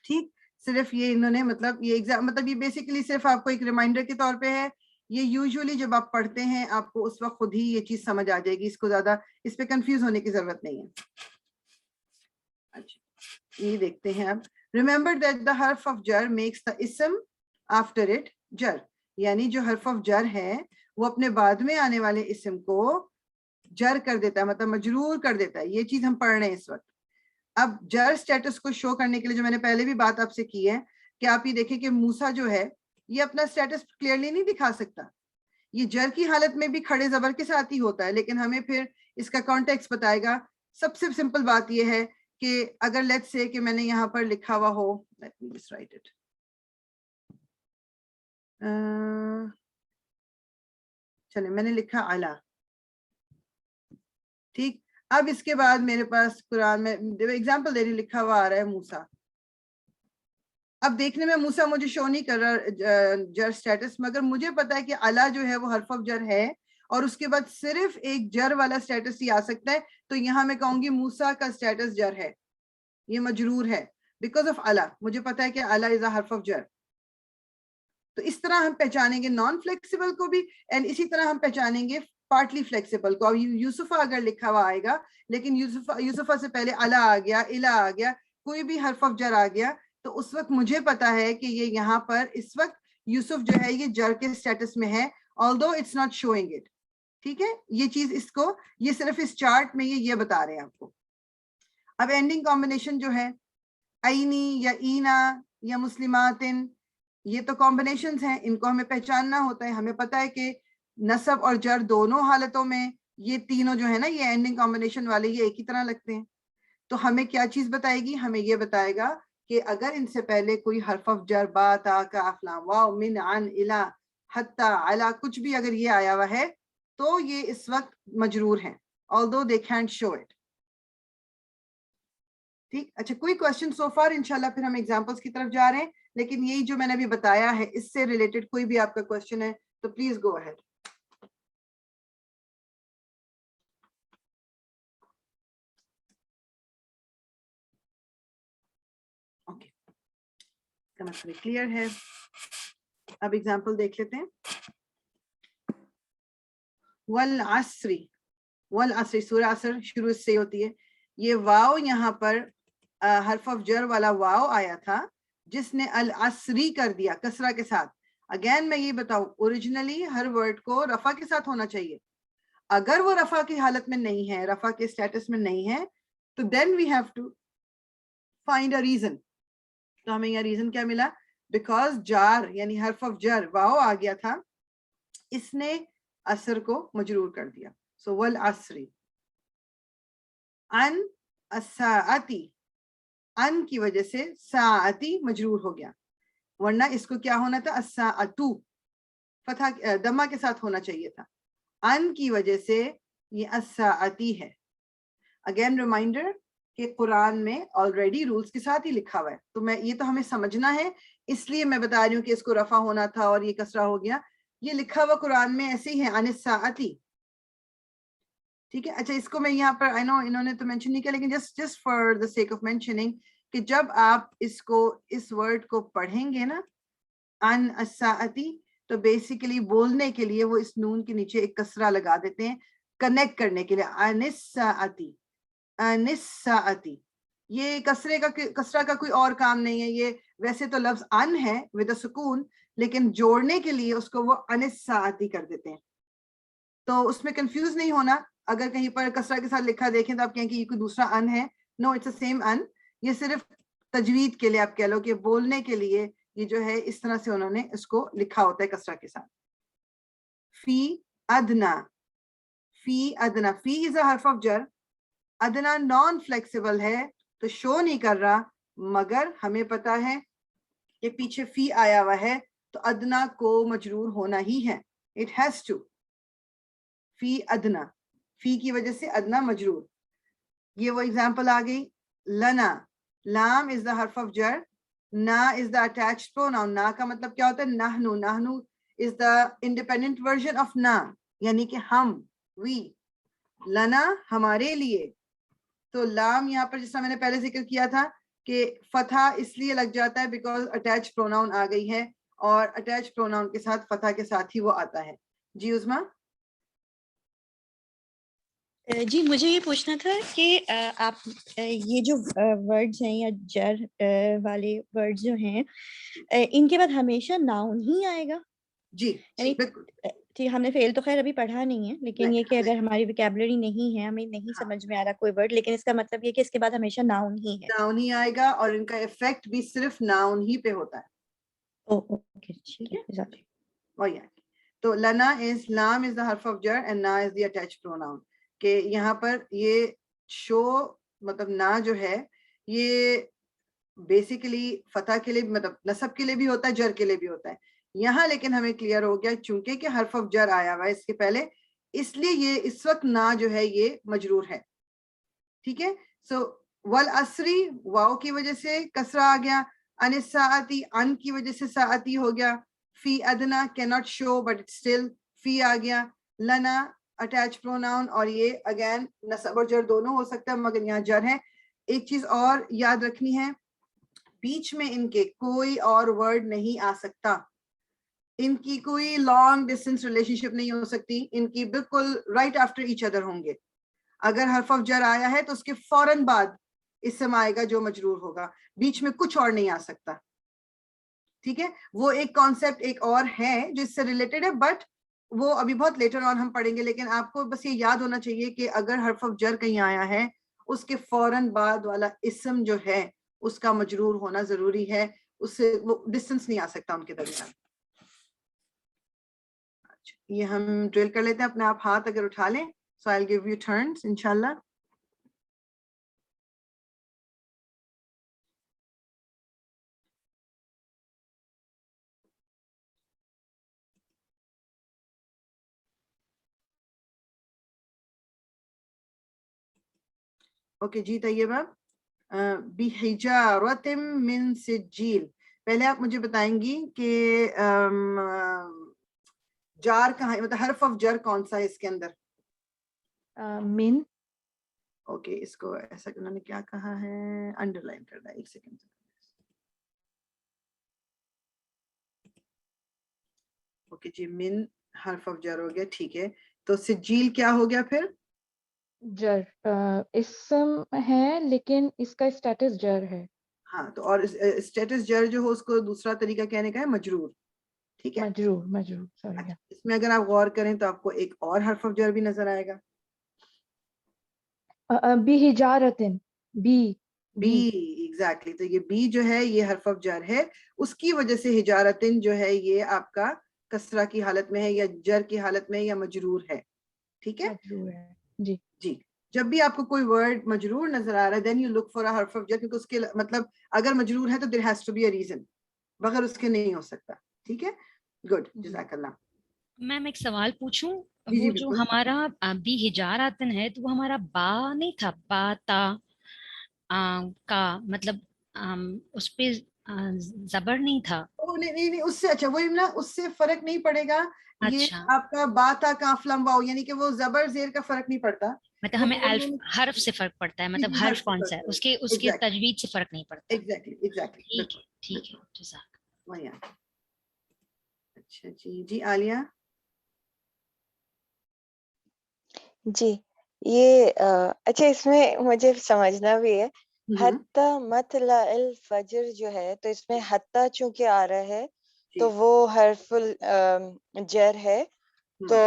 ٹھیک, صرف یہ انہوں نے مطلب یہ بیسیکلی صرف آپ کو ایک ریمائنڈر کے طور پہ ہے. یہ یوزلی جب آپ پڑھتے ہیں آپ کو اس وقت خود ہی یہ چیز سمجھ آ جائے گی, اس کو زیادہ اس پہ کنفیوز ہونے کی ضرورت نہیں ہے. اچھا یہ دیکھتے ہیں اب. Remember that the حرف of jar makes the اسم after it jar, یعنی جو حرف of jar ہے وہ اپنے بعد میں آنے والے اسم کو جر کر دیتا ہے, مطلب مجرور کر دیتا ہے. یہ چیز ہم پڑھ رہے ہیں اس وقت. اب جر سٹیٹس کو شو کرنے کے لیے جو میں نے پہلے بھی بات آپ سے کی ہے کہ آپ یہ دیکھیں کہ موسیٰ جو ہے یہ اپنا سٹیٹس کلیئرلی نہیں دکھا سکتا, یہ جر کی حالت میں بھی کھڑے زبر کے ساتھ ہی ہوتا ہے, لیکن ہمیں پھر اس کا کانٹیکس بتائے گا. سب سے سمپل بات یہ ہے کہ اگر لیٹس سے کہ میں نے یہاں پر لکھا ہوا ہو, let me just write it. چلے میں نے لکھا علا, ٹھیک. اب اس کے بعد میرے پاس قرآن میں ایگزامپل دے رہی, لکھا ہوا آ رہا ہے موسیٰ. اب دیکھنے میں موسیٰ مجھے شو نہیں کر رہا جر سٹیٹس، مگر مجھے پتا ہے کہ علا جو ہے وہ حرف آف جر ہے اور اس کے بعد صرف ایک جر والا سٹیٹس ہی آ سکتا ہے. تو یہاں میں کہوں گی موسیٰ کا سٹیٹس جر ہے، یہ مجرور ہے بیکاز آف علا. مجھے پتا ہے کہ علا از اے حرف آف جر. تو اس طرح ہم پہچانیں گے نان فلیکسیبل کو بھی، اینڈ اسی طرح ہم پہچانیں گے پارٹلی فلیکسیبل کو. یوسفہ اگر لکھا ہوا آئے گا لیکن یوسفہ سے پہلے علا آ گیا، الا آ گیا، کوئی بھی حرف آف جر آ گیا، تو اس وقت مجھے پتا ہے کہ یہ یہاں پر اس وقت یوسف جو ہے یہ جر کے سٹیٹس میں ہے، although it's not showing it. ٹھیک ہے، یہ چیز اس کو، یہ صرف اس چارٹ میں یہ بتا رہے ہیں آپ کو. اب اینڈنگ کمبینیشن جو ہے عینی یا اینا یا مسلماتن، یہ تو کمبینیشنز ہیں، ان کو ہمیں پہچاننا ہوتا ہے. ہمیں پتا ہے کہ نصب اور جر دونوں حالتوں میں یہ تینوں جو ہے نا، یہ اینڈنگ کمبینیشن والے یہ ایک ہی طرح لگتے ہیں. تو ہمیں کیا چیز بتائے گی؟ ہمیں یہ بتائے گا کہ اگر ان سے پہلے کوئی حرف آف جر با تا کاف لام واو من عن الا حتی علی کچھ بھی اگر یہ آیا ہوا ہے تو یہ اس وقت مجرور ہیں although they can't show it. ٹھیک، اچھا کوئی کوشچن سو فار؟ انشاءاللہ پھر ہم ایگزامپلس کی طرف جا رہے ہیں، لیکن یہی جو میں نے ابھی بتایا ہے اس سے ریلیٹڈ کوئی بھی آپ کا کوشچن ہے تو پلیز گو اہیڈ. اوکے، اس کا مطلب کلیئر ہے. اب ایگزامپل دیکھ لیتے ہیں. والعصری، والعصری سورہ عصر شروع سے ہوتی ہے. یہ واو یہاں پر حرف آف جر والا واو آیا تھا جس نے العصری کر دیا کسرہ کے ساتھ. اگین میں یہ بتاؤں، اوریجنلی ہر ورڈ کو رفع کے ساتھ ہونا چاہیے. اگر وہ رفع کی حالت میں نہیں ہے، رفع کے سٹیٹس میں نہیں ہے، تو then we have to find a reason. تو ہمیں یہ ریزن کیا ملا؟ بیکاز جار یعنی حرف آف جر واو آ گیا تھا، اس نے عصر کو مجرور کر دیا. سو والعصری. ان الساعتی، ان کی وجہ سے ساعتی مجرور ہو گیا، ورنہ اس کو کیا ہونا تھا؟ الساعتو، فتح دمہ کے ساتھ ہونا چاہیے تھا. ان کی وجہ سے یہ الساعتی ہے. اگین ریمائنڈر کہ قرآن میں آلریڈی رولز کے ساتھ ہی لکھا ہوا ہے، تو میں یہ تو ہمیں سمجھنا ہے، اس لیے میں بتا رہی ہوں کہ اس کو رفع ہونا تھا اور یہ کسرہ ہو گیا. یہ لکھا ہوا قرآن میں ایسے ہی ہے، ان الساعتی. ٹھیک ہے، اچھا اس کو میں یہاں پر آئی نو انہوں نے تو مینشن نہیں کیا، لیکن just for the sake of mentioning کہ جب آپ اس کو اس ورڈ کو پڑھیں گے نا ان الساعتی، تو بیسیکلی بولنے کے لیے وہ اس نون کے نیچے ایک کسرہ لگا دیتے ہیں کنیکٹ کرنے کے لیے. ان الساعتی، ان الساعتی، یہ کسرہ کا کوئی اور کام نہیں ہے. یہ ویسے تو لفظ ان ہے ود اے سکون، لیکن جوڑنے کے لیے اس کو وہ ان الساعتی کر دیتے ہیں. تو اس میں کنفیوز نہیں ہونا، اگر کہیں پر کسرہ کے ساتھ لکھا دیکھیں تو آپ کہیں کہ یہ کوئی دوسرا ان ہے. نو، اٹس اے سیم ان. یہ صرف تجوید کے لیے آپ کہہ لو کہ بولنے کے لیے یہ جو ہے اس طرح سے انہوں نے اس کو لکھا ہوتا ہے کسرہ کے ساتھ. فی ادنا، فی ادنا، فی از اے حرف آف جر. ادنا نان فلیکسیبل ہے تو شو نہیں کر رہا، مگر ہمیں پتا ہے کہ پیچھے فی آیا ہوا ہے تو ادنا کو مجرور ہونا ہی ہے. It has to. فی ادنا، فی کی وجہ سے ادنا مجرور. یہ وہ اگزامپل آ گئی. لنا، لام از دا حرف آف جر، نا از دا اٹیچڈ پروناؤن. نا کا مطلب کیا ہوتا ہے؟ نحنو. نحنو از دا انڈیپینڈنٹ ورژن آف نا، یعنی کہ ہم، وی. لنا ہمارے لیے. تو لام یہاں پر جس طرح میں نے پہلے ذکر کیا تھا کہ فتح اس لیے لگ جاتا ہے بیکاز اٹیچ پروناؤن آ گئی ہے، اور اٹیچ پروناؤن کے ساتھ فتح کے ساتھ ہی وہ آتا ہے. جی عظما. جی مجھے یہ پوچھنا تھا کہ آپ یہ جو ورڈز ہیں یا جر والے ورڈز جو ہیں ان کے بعد ہمیشہ ناؤن ہی آئے گا؟ جی یعنی ٹھیک، ہم نے فعل تو خیر ابھی پڑھا نہیں ہے، لیکن یہ کہ اگر ہماری ویکیبلری نہیں ہے، ہمیں نہیں سمجھ میں آ رہا کوئی ورڈ، لیکن اس کا مطلب یہ کہ اس کے بعد ہمیشہ ناؤن ہی ہے. ناؤن ہی آئے گا اور ان کا افیکٹ بھی صرف ناؤن ہی پہ ہوتا ہے. اوکے ٹھیک ہے. تو لنا از، لام از دا حرف آف جر اینڈ نا از دی اٹیچ پروناؤن. کہ یہاں پر یہ شو مطلب نا جو ہے یہ بیسیکلی فتح کے لیے مطلب نصب کے لیے بھی ہوتا ہے، جر کے لیے بھی ہوتا ہے. یہاں لیکن ہمیں کلیئر ہو گیا چونکہ کہ حرف آف جر آیا ہوا ہے اس کے پہلے، اس لیے یہ اس وقت نا جو ہے یہ مجرور ہے. ٹھیک ہے. سو والعصری، واو کی وجہ سے کسرہ آ گیا، ان ساعتی ان کی وجہ سے ساعتی ہو گیا. فی ادنا cannot show but it's still فی آ گیا. لنا اٹیچ پروناؤن اور یہ اگین نصب اور جر دونوں ہو سکتا ہے مگر یہاں جر ہے. ایک چیز اور یاد رکھنی ہے, بیچ میں ان کے کوئی اور ورڈ نہیں آ سکتا, ان کی کوئی لانگ ڈسٹینس ریلیشن شپ نہیں ہو سکتی, ان کی بالکل رائٹ آفٹر ایچ ادر ہوں گے. اگر حرف آف جر آیا ہے تو اس کے فوراً بعد اسم آئے گا جو مجرور ہوگا, بیچ میں کچھ اور نہیں آ سکتا. ٹھیک ہے, وہ ایک کانسیپٹ ایک اور ہے جو اس سے ریلیٹڈ ہے, بٹ وہ ابھی بہت لیٹر آن ہم پڑھیں گے. لیکن آپ کو بس یہ یاد ہونا چاہیے کہ اگر حرف آف جر کہیں آیا ہے اس کے فوراً بعد والا اسم جو ہے اس کا مجرور ہونا ضروری ہے, اس سے وہ ڈسٹینس نہیں آ سکتا ان کے درمیان. یہ ہم ڈرل کر لیتے ہیں, اپنے آپ ہاتھ اگر اٹھا لیں. So I'll give you turns انشاءاللہ. اوکے جی طیبہ, بحجارۃ من سجیل. پہلے آپ مجھے بتائیں گی کہ جار کہاں ہے, مطلب حرف آف جر کون سا ہے اس کے اندر؟ من. اوکے, اس کو ایسا انہوں نے کیا کہا ہے, انڈر لائن کرنا ہے. ایک سیکنڈ. اوکے جی, من حرف آف جر ہو گیا, ٹھیک ہے. تو سجیل کیا ہو گیا پھر؟ جر اسم ہے لیکن اس کا اسٹیٹس جر ہے. ہاں, تو اور اسٹیٹس جر جو ہو اس کو دوسرا طریقہ کہنے کا ہے مجرور. ٹھیک ہے, مجرور سوری. اس میں اگر آپ غور کریں تو آپ کو ایک اور حرف آف جر بھی نظر آئے گا, بحجارتن. Be exactly. تو یہ بی جو ہے یہ حرف آف جر ہے, اس کی وجہ سے حجارتن جو ہے یہ آپ کا کسرہ کی حالت میں ہے یا جر کی حالت میں یا مجرور ہے. ٹھیک ہے مجرور ہے. جی جی. جب بھی آپ کو کوئی ورڈ مجرور نظر آ رہا ہے دین یو لک فار حرف آف جر, کیونکہ اس کے مطلب اگر مجرور ہے تو there has to be a reason, بغیر اس کے نہیں ہو سکتا. ٹھیک ہے, گڈ, جزاک اللہ. میم ایک سوال پوچھوں, جی وہ جی جو بالکل. ہمارا بھی حجارتن ہے تو وہ ہمارا با نہیں تھا, با تا کا مطلب اس پہ زبر نہیں تھا. نہیں اس سے اچھا وہی نا, اس سے فرق نہیں پڑے گا. یہ اچھا, آپ کا با تا کاف لام واؤ, یعنی کہ وہ زبر زیر کا فرق نہیں پڑتا. مطلب ہمیں حرف سے فرق پڑتا ہے, مطلب حرف کون سا ہے, اس کے تجوید سے فرق نہیں پڑتا. ایگزیکٹلی ٹھیک ہے, جزاک. وہی. اچھا جی, جی عالیہ. جی یہ اچھا, اس میں مجھے سمجھنا بھی ہے, حتی مطلع الفجر جو ہے تو اس میں حتی چونکہ آ رہا ہے تو وہ حرف جر ہے, تو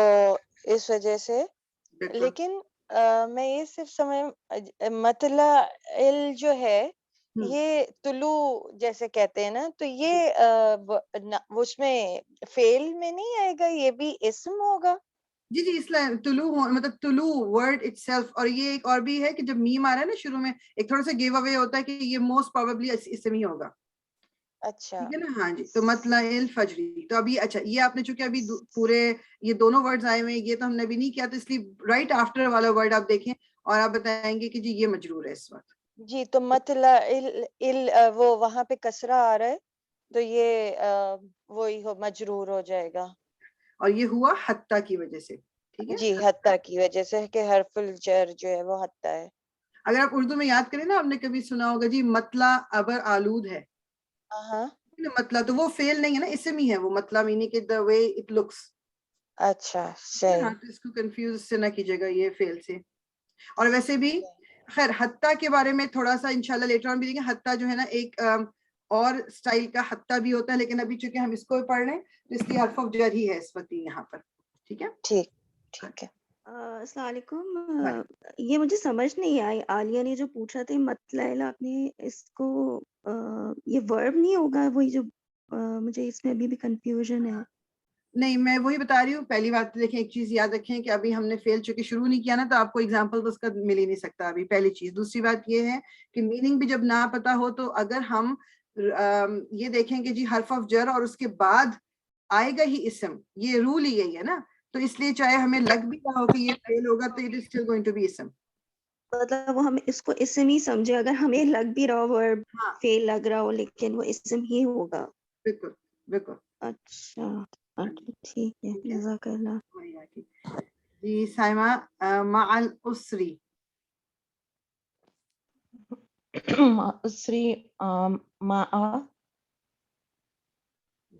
اس وجہ سے. لیکن میں یہ صرف سمجھ مطلع ال جو ہے یہ طلوع جیسے کہتے ہیں نا, تو یہ اس میں فعل میں نہیں آئے گا, یہ بھی اسم ہوگا. جی جی, اس لیے طلوع مطلب طلوع ورڈ اٹ سیلف. اور یہ ایک اور بھی ہے کہ جب میم آ رہا ہے نا شروع میں, ایک تھوڑا سا گیو اوے ہوتا ہے کہ یہ موسٹ پروبیبلی اسم ہی ہوگا. اچھا ٹھیک ہے نا, ہاں جی. تو مطلع الفجری, تو ابھی اچھا یہ آپ نے چونکہ ابھی پورے یہ دونوں ورڈز آئے ہوئے ہیں, یہ تو ہم نے ابھی نہیں کیا, تو اس لیے رائٹ آفٹر والا ورڈ آپ دیکھیں اور آپ بتائیں گے کہ جی یہ مجرور ہے اس وقت. جی, تو مطلع وہ وہاں پہ کسرہ آ رہا ہے تو یہ وہی مجرور ہو جائے گا. اور یہ ہوا حتی کی وجہ سے. ٹھیک ہے جی, حتی کی وجہ سے کہ حرف الجر جو ہے وہ حتی ہے. اگر آپ اردو میں یاد کریں نا, آپ نے کبھی سنا ہوگا جی مطلع ابر آلود ہے. مطلع تو وہ فعل نہیں ہے نا, اسم ہی ہے وہ. مطلع میننگ کہ the way it looks. اچھا صحیح. ہاں, تو اس کو کنفیوز سے نہ کیجیے گا یہ فعل سے. اور ویسے بھی خیر حتی کے بارے میں تھوڑا سا انشاءاللہ لیٹر آن بھی دیکھیں. حتی جو ہے نا ایک اور سٹائل کا حتی بھی ہوتا ہے, لیکن ابھی چونکہ ہم اس کو پڑھ رہے ہیں تو اس لیے حرف آف جر ہی ہے اس وقت یہاں پر. ٹھیک ہے, ٹھیک ہے. السلام علیکم. یہ مجھے سمجھ نہیں آئی, عالیہ نے جو پوچھا تھا مطلع آپ نے اس کو یہ ورب نہیں ہوگا وہی جو مجھے اس میں ابھی بھی کنفیوژن ہے. نہیں میں وہی بتا رہی ہوں. پہلی بات دیکھیں, ایک چیز یاد رکھیں کہ ابھی ہم نے فعل چونکہ شروع نہیں کیا نا, تو آپ کو ایگزامپل تو اس کا مل ہی نہیں سکتا ابھی, پہلی چیز. دوسری بات یہ ہے کہ میننگ بھی جب نہ پتا ہو تو اگر ہم یہ دیکھیں کہ جی حرف آف جر اور اس کے بعد آئے گا ہی اسم, یہ رول ہی یہی ہے نا, تو اس لیے چاہے ہمیں لگ بھی رہا ہو کہ یہ فعل ہوگا تو it is still going to be اسم. مطلب وہ ہم اس کو اسم ہی سمجھے, اگر ہمیں لگ بھی رہا ہو ورب ہاں فعل لگ رہا ہو لیکن وہ اسم ہی ہوگا. بالکل بالکل. اچھا اچھا ٹھیک ہے, ٹھیک ہے جزاک اللہ. وہی آتی. جی سائمہ مع الاسری. اسری ما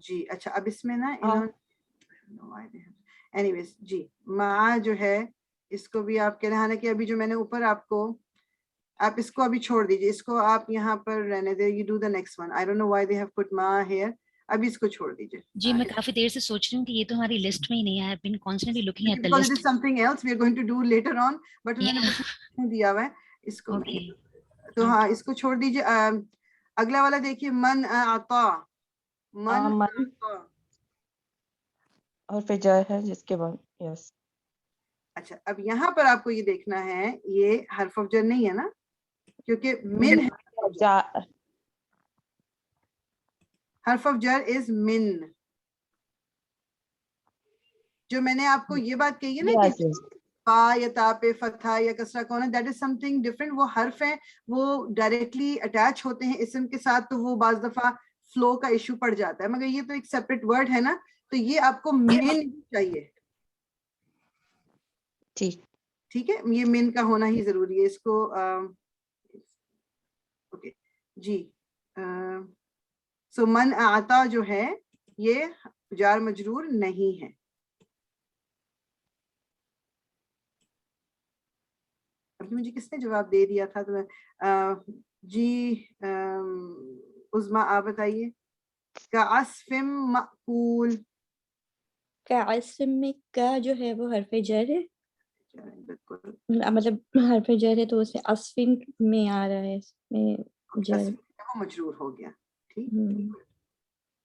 جی اچھا اب اس میں نا انہوں اینی ویز جی مع جو ہے اس کو بھی آپ کہنا ہے کہ ابھی جو میں نے اوپر آپ اس کو ابھی چھوڑ دیجیے, اس کو آپ یہاں پر رہنے دیں. You do the next one. I don't know why they have put مع ہیئر. ابھی اس کو چھوڑ دیجیے. جی میں کافی دیر سے سوچ رہی ہوں کہ یہ تو ہماری لسٹ میں ہی نہیں ہے. I've been constantly looking at the Because it list. is something else we are going to do later on, but انہوں نے Yeah. بس نہیں دیا ہوا ہے اس کو. Okay. تو ہاں اس کو چھوڑ دیجیے. اگلا والا دیکھیے من اعطا. من من اعطا. اور پھر جر ہے جس کے بعد یس. اچھا اب یہاں پر آپ کو یہ دیکھنا ہے یہ حرف آف جر نہیں ہے نا, کیونکہ من ہے. حرف آف جر از من. جو میں نے آپ کو یہ بات کہی ہے نا کہ پا یا تا پہ فتحہ یا کسرہ کون ہے, that is some thing different. وہ حرف ہیں, وہ ڈائریکٹلی اٹیچ ہوتے ہیں اسم کے ساتھ, تو وہ بعض دفعہ فلو کا ایشو پڑ جاتا ہے. مگر یہ تو ایک سیپریٹ ورڈ ہے نا, تو یہ آپ کو من چاہیے. ٹھیک ہے, یہ من کا ہونا ہی ضروری ہے. اس کو اوکے جی. سو من اعطا جو ہے یہ جار مجرور نہیں ہے. ابھی مجھے کس نے جواب دے دیا تھا, تو جی عظما آپ بتائیے. کعصف مأکول. کعصف میں کا جو ہے وہ حرف جر ہے, بالکل مطلب حرف جر ہے تو اسے عصفن میں آ رہا ہے, اس میں جر. وہ مجرور ہو گیا. ٹھیک,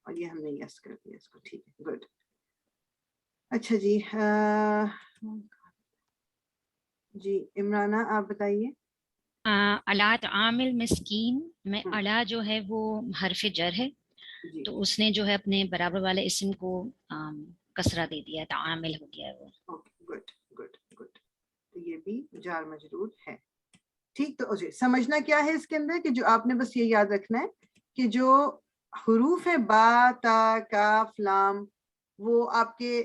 اور یہ ہم نے یس کر دیا اس کو. ٹھیک ہے, گڈ. اچھا جی جی عمرانہ آپ بتائیے. علی طعام المسکین میں علی جو ہے وہ حرف جر ہے, تو اس نے جو ہے اپنے برابر والے اسم کو کسرہ دے دیا, تعامل ہو گیا ہے وہ. Good good good. تو یہ بھی جار مجرور ہے. ٹھیک, تو سمجھنا کیا ہے اس کے اندر, کہ جو آپ نے بس یہ یاد رکھنا ہے کہ جو حروف ہیں با تا کاف لام, وہ آپ کے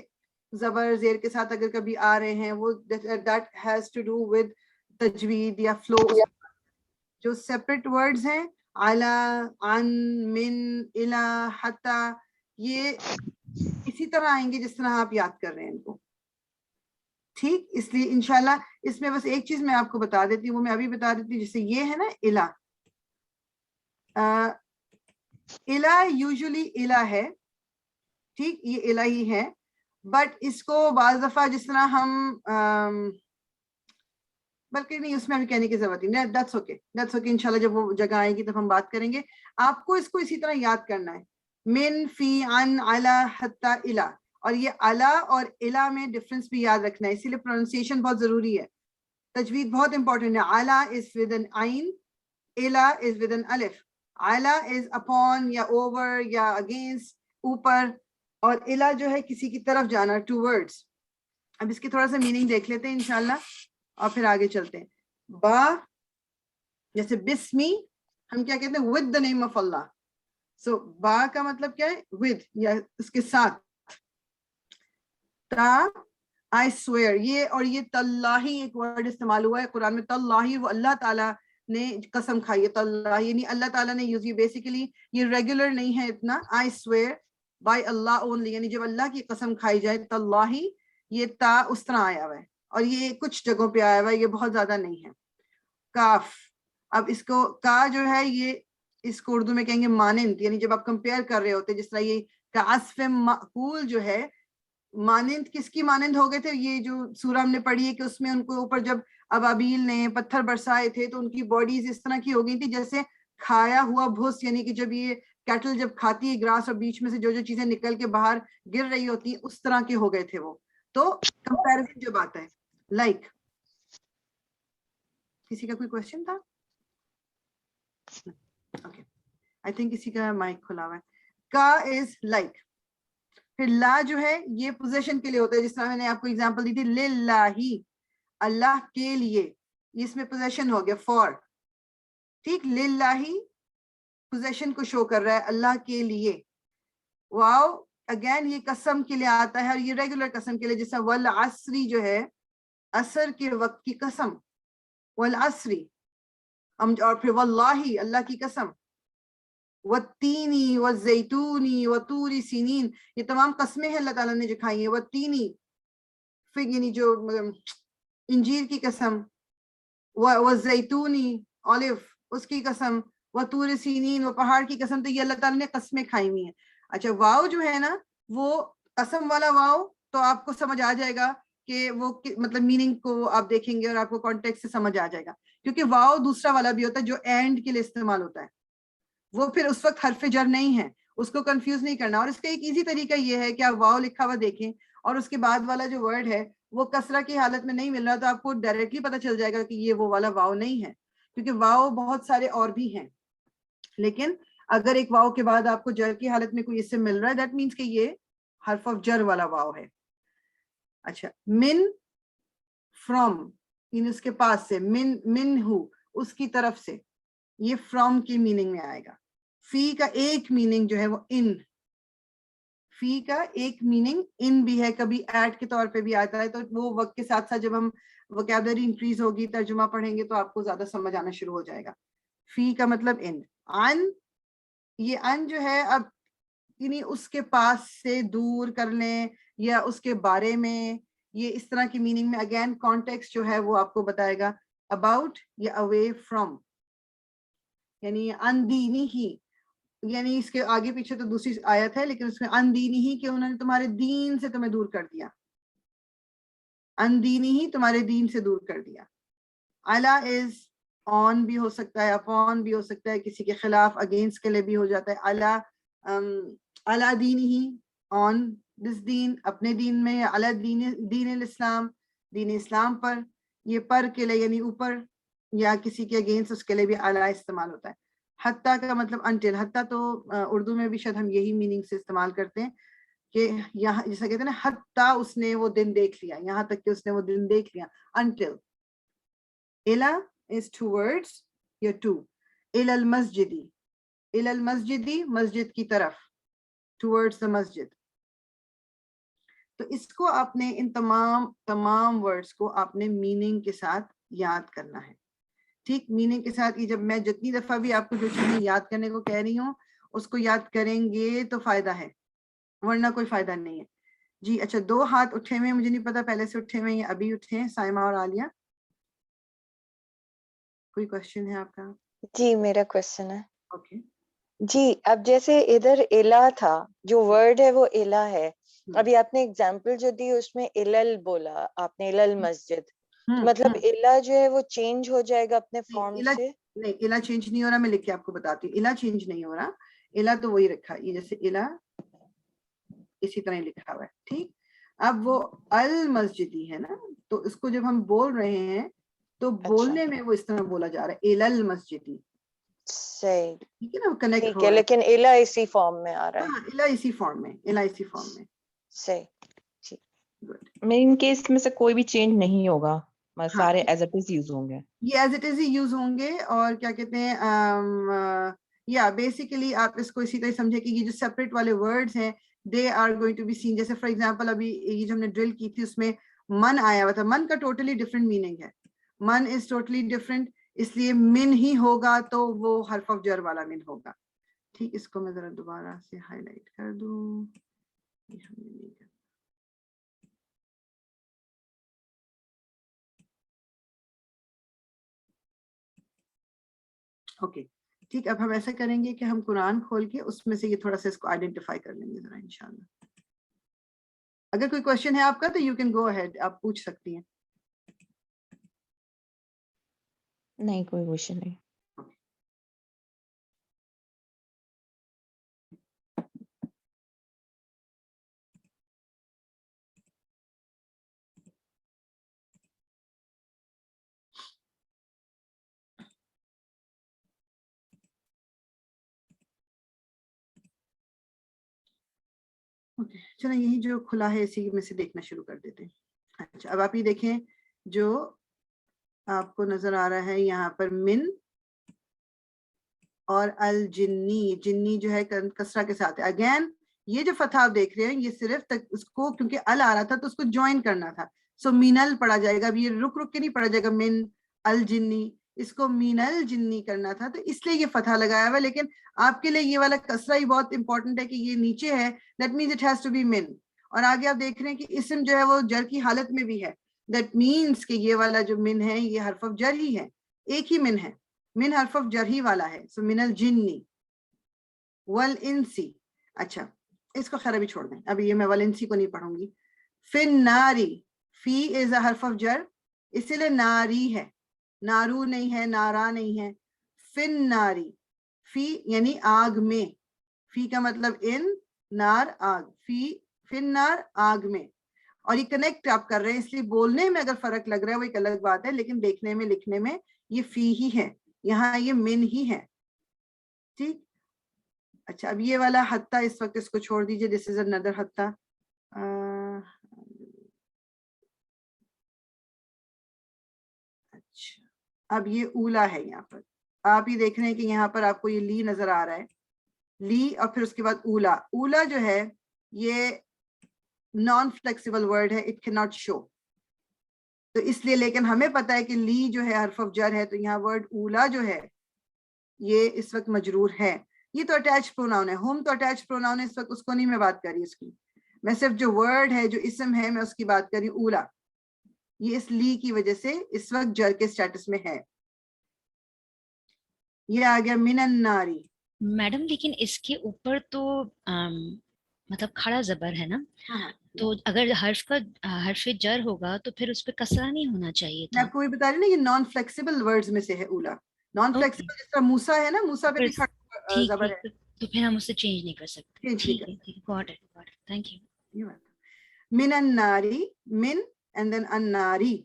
زبر زیر کے ساتھ اگر کبھی آ رہے ہیں, وہ that has to do with تجوید یا فلو. جو سیپریٹ ورڈز ہیں علی, عن, من, الی, حتی, یہ اسی طرح آئیں گے جس طرح آپ یاد کر رہے ہیں ان کو. ٹھیک, اس لیے انشاءاللہ اس میں بس ایک چیز میں آپ کو بتا دیتی ہوں, وہ میں ابھی بتا دیتی ہوں. جیسے یہ ہے نا الی, الی یوزلی الی ہے. ٹھیک, یہ الی ہی ہے, بٹ اس کو بعض دفعہ جس طرح ہم بلکہ نہیں, اس میں ابھی کہنے کی ضرورت نہیں. That's okay, that's okay. انشاءاللہ جب وہ جگہ آئے گی تب ہم بات کریں گے. آپ کو اس کو اسی طرح یاد کرنا ہے, من, فی, عن, علی, حتی, الی. اور یہ علی اور الی میں ڈفرنس بھی یاد رکھنا ہے, اسی لیے پروننسیشن بہت ضروری ہے. تجوید بہت امپورٹنٹ ہے. علی از ود این عین, الی از ود این الف. علی از اپون یا اوور یا اگینسٹ, اوپر, اور الی جو ہے کسی کی طرف جانا, ٹو ورڈز. اب اس کی تھوڑا سا میننگ دیکھ لیتے ہیں انشاءاللہ, اور پھر آگے چلتے ہیں. با جیسے بسمی ہم کیا کہتے ہیں, ود دا نیم آف اللہ. سو با کا مطلب کیا ہے, ود یا اس کے ساتھ. تا آئی سویئر, یہ اور یہ تاللہ ایک ورڈ استعمال ہوا ہے قرآن میں. تاللہ وہ اللہ تعالیٰ نے قسم کھائی ہے. تاللہ یعنی اللہ تعالیٰ نے یوز, یہ بیسیکلی یہ ریگولر نہیں ہے اتنا. I swear by Allah only, یعنی جب اللہ کی قسم کھائی جائے. تاللہ یہ تا اس طرح آیا ہوا ہے, اور یہ کچھ جگہوں پہ آیا ہوا ہے, یہ بہت زیادہ نہیں ہے. کاف, اب اس کو کا جو ہے یہ اس کو اردو میں کہیں گے مانند, یعنی جب آپ کمپیئر کر رہے ہوتے, جس طرح یہ کعصف مأکول جو ہے, مانند کس کی مانند ہو گئے تھے. یہ جو سورہ ہم نے پڑھی ہے کہ اس میں ان کو اوپر جب ابابیل نے پتھر برسائے تھے تو ان کی باڈیز اس طرح کی ہو گئی تھی جیسے کھایا ہوا بھس, یعنی کہ جب یہ کیٹل جب کھاتی ہے گراس اور بیچ میں سے جو چیزیں نکل کے باہر گر رہی ہوتی ہیں, اس طرح کے ہو گئے تھے وہ. تو کمپیریزن جب آتا ہے لائک. کسی کا کوئی کوشچن تھا؟ اوکے, آئی تھنک کسی کا مائک کھلا ہوا ہے. کا از لائک. پھر لا جو ہے یہ پوزیشن کے لیے ہوتا ہے, جس طرح میں نے آپ کو ایگزامپل دی تھی, للہ, اللہ کے لیے. یہ اس میں possession ہو گیا for, ٹھیک, للہی possession کو شو کر رہا ہے اللہ کے لیے. واو اگین یہ قسم کے لیے آتا ہے اور یہ ریگولر قسم کے لیے, جیسا والعصری جو ہے عصر کے وقت کی قسم, والعصری, اور پھر واللہ اللہ کی قسم, والتینی والزیتونی وطور سینین, یہ تمام قسمیں ہیں اللہ تعالیٰ نے جو کھائی ہیں. والتینی فگ یعنی جو انجیر کی قسم, والزیتونی اولیو اس کی قسم, وطور سینین وہ پہاڑ کی قسم. تو یہ اللہ تعالیٰ نے قسمیں کھائی ہوئی ہیں. اچھا واو جو ہے نا وہ قسم والا واو, تو آپ کو سمجھ آ جائے گا کہ وہ مطلب میننگ کو آپ دیکھیں گے اور آپ کو کانٹیکسٹ سے سمجھ آ جائے گا, کیونکہ واو دوسرا والا بھی ہوتا ہے جو اینڈ کے لیے استعمال ہوتا ہے, وہ پھر اس وقت حرف جر نہیں ہے, اس کو کنفیوز نہیں کرنا. اور اس کا ایک ایزی طریقہ یہ ہے کہ آپ واو لکھا ہوا دیکھیں اور اس کے بعد والا جو ورڈ ہے وہ کسرہ کی حالت میں نہیں مل رہا, تو آپ کو ڈائریکٹلی پتہ چل جائے گا کہ یہ وہ والا واو نہیں ہے, کیونکہ واو بہت سارے اور بھی ہیں. لیکن اگر ایک واو کے بعد آپ کو جر کی حالت میں کوئی اس سے مل رہا ہے, دیٹ مینس کہ یہ حرف آف جر والا واو ہے. اچھا من, فرام, ان اس کے پاس سے, من ہو اس کی طرف سے, یہ فرام کی میننگ میں آئے گا. فی کا ایک میننگ جو ہے وہ ان, فی کا ایک میننگ ان بھی ہے, کبھی ایٹ کے طور پہ بھی آتا ہے. تو وہ وقت کے ساتھ ساتھ جب ہم وکیبلری انکریز ہوگی, ترجمہ پڑھیں گے تو آپ کو زیادہ سمجھ آنا شروع ہو جائے گا. فی کا مطلب ان. ان, یہ ان جو ہے اب یعنی اس کے پاس سے دور کر لیں یا اس کے بارے میں, یہ اس طرح کی میننگ میں. اگین کانٹیکسٹ جو ہے وہ آپ کو بتائے گا اباؤٹ یا اوے فرام, یعنی ان دینی ہی, یعنی اس کے آگے پیچھے تو دوسری آیت ہے لیکن اس میں ان دینی ہی کہ انہوں نے تمہارے دین سے تمہیں دور کر دیا, ان دینی ہی تمہارے دین سے دور کر دیا. علی از آن بھی ہو سکتا ہے, اپون بھی ہو سکتا ہے, کسی کے خلاف اگینسٹ کے لیے بھی ہو جاتا ہے. علی دین ہی, آن دس دین, اپنے دین میں, علی دین الاسلام, دین اسلام پر, یہ پر کے لیے یعنی اوپر, یا کسی کے اگینسٹ اس کے لیے بھی علی استعمال ہوتا ہے. حتیٰ کا مطلب انٹل, حتیٰ تو اردو میں بھی شاید ہم یہی میننگ سے استعمال کرتے ہیں کہ یہاں جیسا کہتے ہیں نا حتیٰ اس نے وہ دن دیکھ لیا, یہاں تک کہ اس نے وہ دن دیکھ لیا. انٹل. الا is two words یا two. الی المسجدی, الی المسجدی مسجد کی طرف, towards the مسجد. تو اس کو آپ نے ان تمام ورڈز کو آپ نے میننگ کے ساتھ یاد کرنا ہے. ٹھیک, میننگ کے ساتھ. یہ جب میں جتنی دفعہ بھی آپ کو جو چیزیں یاد کرنے کو کہہ رہی ہوں اس کو یاد کریں گے تو فائدہ ہے, ورنہ کوئی فائدہ نہیں ہے. جی اچھا, 2 ہاتھ اٹھے ہوئے, مجھے نہیں پتا پہلے سے اٹھے ہوئے یا ابھی اٹھے ہیں, سائمہ اور عالیہ. کوئی کوشچن ہے آپ کا؟ جی میرا کوشچن ہے. اوکے جی اب جیسے ادھر الہ تھا, جو ورڈ ہے وہ الہ ہے. ابھی آپ نے اگزامپل جو دی اس میں الل بولا آپ نے, الل مسجد, تو مطلب الہ جو ہے وہ چینج ہو جائے گا اپنے فارم سے؟ نہیں, الہ چینج نہیں ہو رہا, میں لکھ کے آپ کو بتاتی ہوں. الہ چینج نہیں ہو رہا, الہ تو وہی رکھا, یہ جیسے الہ اسی طرح لکھا ہوا ہے. ٹھیک, اب وہ المسجدی ہے نا, تو اس کو جب ہم بول رہے ہیں تو بولنے میں وہ اس طرح بولا جا رہا ہے الل مسجدی. صحیح, ٹھیک ہے نا, کنیکٹ ٹھیک ہو ہے, رہا ہے. لیکن الہ اسی فارم میں آ رہا ہے. ہاں, الہ اسی فارم میں, الہ اسی فارم میں. صحیح. ان کیس میں سے کوئی بھی چینج نہیں ہوگا, سارے ہاں ایز اٹ از یوز ہوں گے. یہ as it is he use ہوں گے. اور کیا کہتے ہیں, یا بیسیکلی آپ اس کو اسی طرح سمجھے کہ یہ جو سیپریٹ والے ورڈز ہیں they are going to be seen. جیسے فار ایگزامپل ابھی یہ جو ہم نے ڈرل کی تھی اس میں من آیا ہوا تھا, من کا ٹوٹلی ڈفرینٹ میننگ ہے, من از ٹوٹلی ڈفرینٹ, اس لیے من ہی ہوگا تو وہ حرف آف جر والا من ہوگا. ٹھیک, اس کو میں ذرا دوبارہ سے ہائی لائٹ کر دوں. اوکے ٹھیک, اب ہم ایسا کریں گے کہ ہم قرآن کھول کے اس میں سے یہ تھوڑا سا اس کو آئیڈینٹیفائی کر لیں گے ذرا انشاءاللہ. اگر کوئی کوشچن ہے آپ کا تو یو کین گو اہیڈ, آپ پوچھ سکتی ہیں. نہیں کوئی کوشچن نہیں. چلیں یہی جو کھلا ہے اسی میں سے دیکھنا شروع کر دیتے ہیں. اچھا, اب آپ یہ دیکھیں جو آپ کو نظر آ رہا ہے یہاں پر من اور الجنی، جنی جو ہے کسرہ کے ساتھ ہے. اگین یہ جو فتح آپ دیکھ رہے ہیں یہ صرف تک اس کو کیونکہ ال آ رہا تھا تو اس کو جوائن کرنا تھا. سو مینل پڑھا جائے گا. اب یہ رک رک کے نہیں پڑھا جائے گا من الجنی، اس کو مینل جنی کرنا تھا تو اس لیے یہ فتح لگایا ہوا. لیکن آپ کے لیے یہ والا کسرہ ہی بہت امپورٹنٹ ہے کہ یہ نیچے ہے. That means it has to be من. اور آگے آپ دیکھ رہے ہیں کہ اسم جو ہے وہ جر کی حالت میں بھی ہے. دیٹ مینس کہ یہ والا جو من ہے یہ حرف آف جر ہی ہے، ایک ہی من ہے. من حرف آف جر ہی والا ہے. سو من الجنی والانسی. اچھا اس کو خیر ابھی چھوڑ دیں، ابھی یہ میں والانسی کو نہیں پڑھوں گی. فن ناری، فی از اے حرف آف جر، اسی لیے ناری ہے، نارو نہیں ہے، نارا نہیں ہے. فن ناری، فی یعنی آگ میں، فی کا مطلب ان، نار آگ، فی فن نار آگ میں. اور یہ کنیکٹ آپ کر رہے ہیں اس لیے بولنے میں اگر فرق لگ رہا ہے وہ ایک الگ بات ہے، لیکن دیکھنے میں لکھنے میں یہ فی ہی ہے، یہاں یہ من ہی ہے. ٹھیک. اچھا اب یہ والا حتیٰ اس وقت اس کو چھوڑ دیجئے. دس از another حتیٰ. اچھا اب یہ اولا ہے. یہاں پر آپ یہ دیکھ رہے ہیں کہ یہاں پر آپ کو یہ لی نظر آ رہا ہے، لی اور پھر اس کے بعد اولا. اولا جو ہے یہ نان فلیکسیبل ورڈ ہے، اٹ کی ناٹ شو. تو اس لیے لیکن ہمیں پتا ہے کہ لی جو ہے حرف آف جر ہے، تو یہاں ورڈ اولا جو ہے یہ اس وقت مجرور ہے. یہ تو اٹیچ پروناؤن ہے، ہوم تو اٹیچ پروناؤن ہے، اس وقت اس کو نہیں میں بات کر رہی اس کی. میں صرف جو ورڈ ہے جو اسم ہے میں اس کی بات کر رہی ہوں. اولا یہ اس لی کی وجہ سے اس وقت جر کے سٹیٹس میں ہے. یہ آ گیا من الناری. میڈم لیکن اس کے اوپر تو مطلب کھڑا زبر ہے نا، تو اگر حرف جر ہوگا تو پھر اس پہ کسرہ نہیں ہونا چاہیے میں تھا. آپ کو یہ بتا رہی نا یہ نان فلیکسیبل ورڈز میں سے ہے اولا. نان فلیکسیبل جس طرح موسا ہے نا، موسا پہ بھی کھڑا زبر ہے، تو پھر ہم اسے چینج نہیں کر سکتے. چینج نہیں کر ٹھیک ہے، گاٹ اٹ، تھینک یو. من الناری، من and then الناری.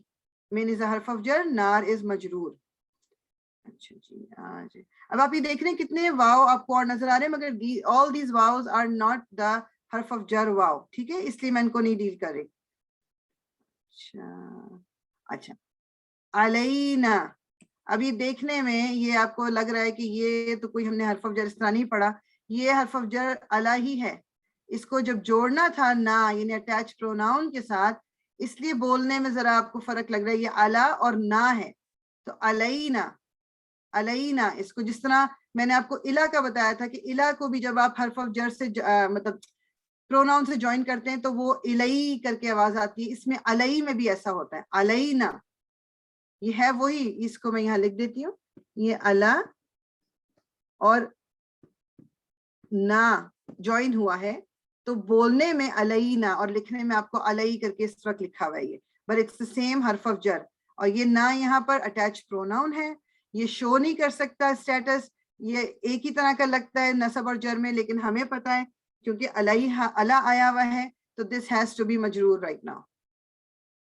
من is a حرف of jar، نار is مجرور. اچھا جی اب آپ یہ دیکھ رہے ہیں کتنے واو آپ کو اور نظر آ رہے ہیں، مگر all these vows are not the حرف of jar واو. ٹھیک ہے، اس لیے میں ان کو نہیں ڈیل کر رہی. اچھا علینا. ابھی دیکھنے میں یہ آپ کو لگ رہا ہے کہ یہ تو کوئی ہم نے حرف آف جر اس طرح نہیں پڑھا. یہ حرف آف جر علی ہی ہے. اس کو جب جوڑنا تھا نا یعنی اٹیچ پروناؤن کے ساتھ، اس لیے بولنے میں ذرا آپ کو فرق لگ رہا ہے. یہ علی اور نا ہے، تو علینا، علینا. اس کو جس طرح میں نے آپ کو الا کا بتایا تھا کہ الا کو بھی جب آپ حرف آف جر سے مطلب پروناؤن سے جوائن کرتے ہیں تو وہ الی کر کے آواز آتی ہے. اس میں علی میں بھی ایسا ہوتا ہے، علینا. یہ ہے وہی، اس کو میں یہاں لکھ دیتی ہوں. یہ الا اور نا جوائن ہوا ہے تو بولنے میں علینا اور لکھنے میں آپ کو علی کر کے اس وقت لکھا ہوا ہے یہ، بٹ اٹس the same حرف آف جر. اور یہ نا یہاں پر اٹیچ پروناؤن ہے، یہ شو نہیں کر سکتا اسٹیٹس. یہ ایک ہی طرح کا لگتا ہے نصب اور جر میں، لیکن ہمیں پتا ہے کیونکہ علی آیا ہوا ہے تو دس ہیز ٹو بی مجرور رائٹ ناؤ.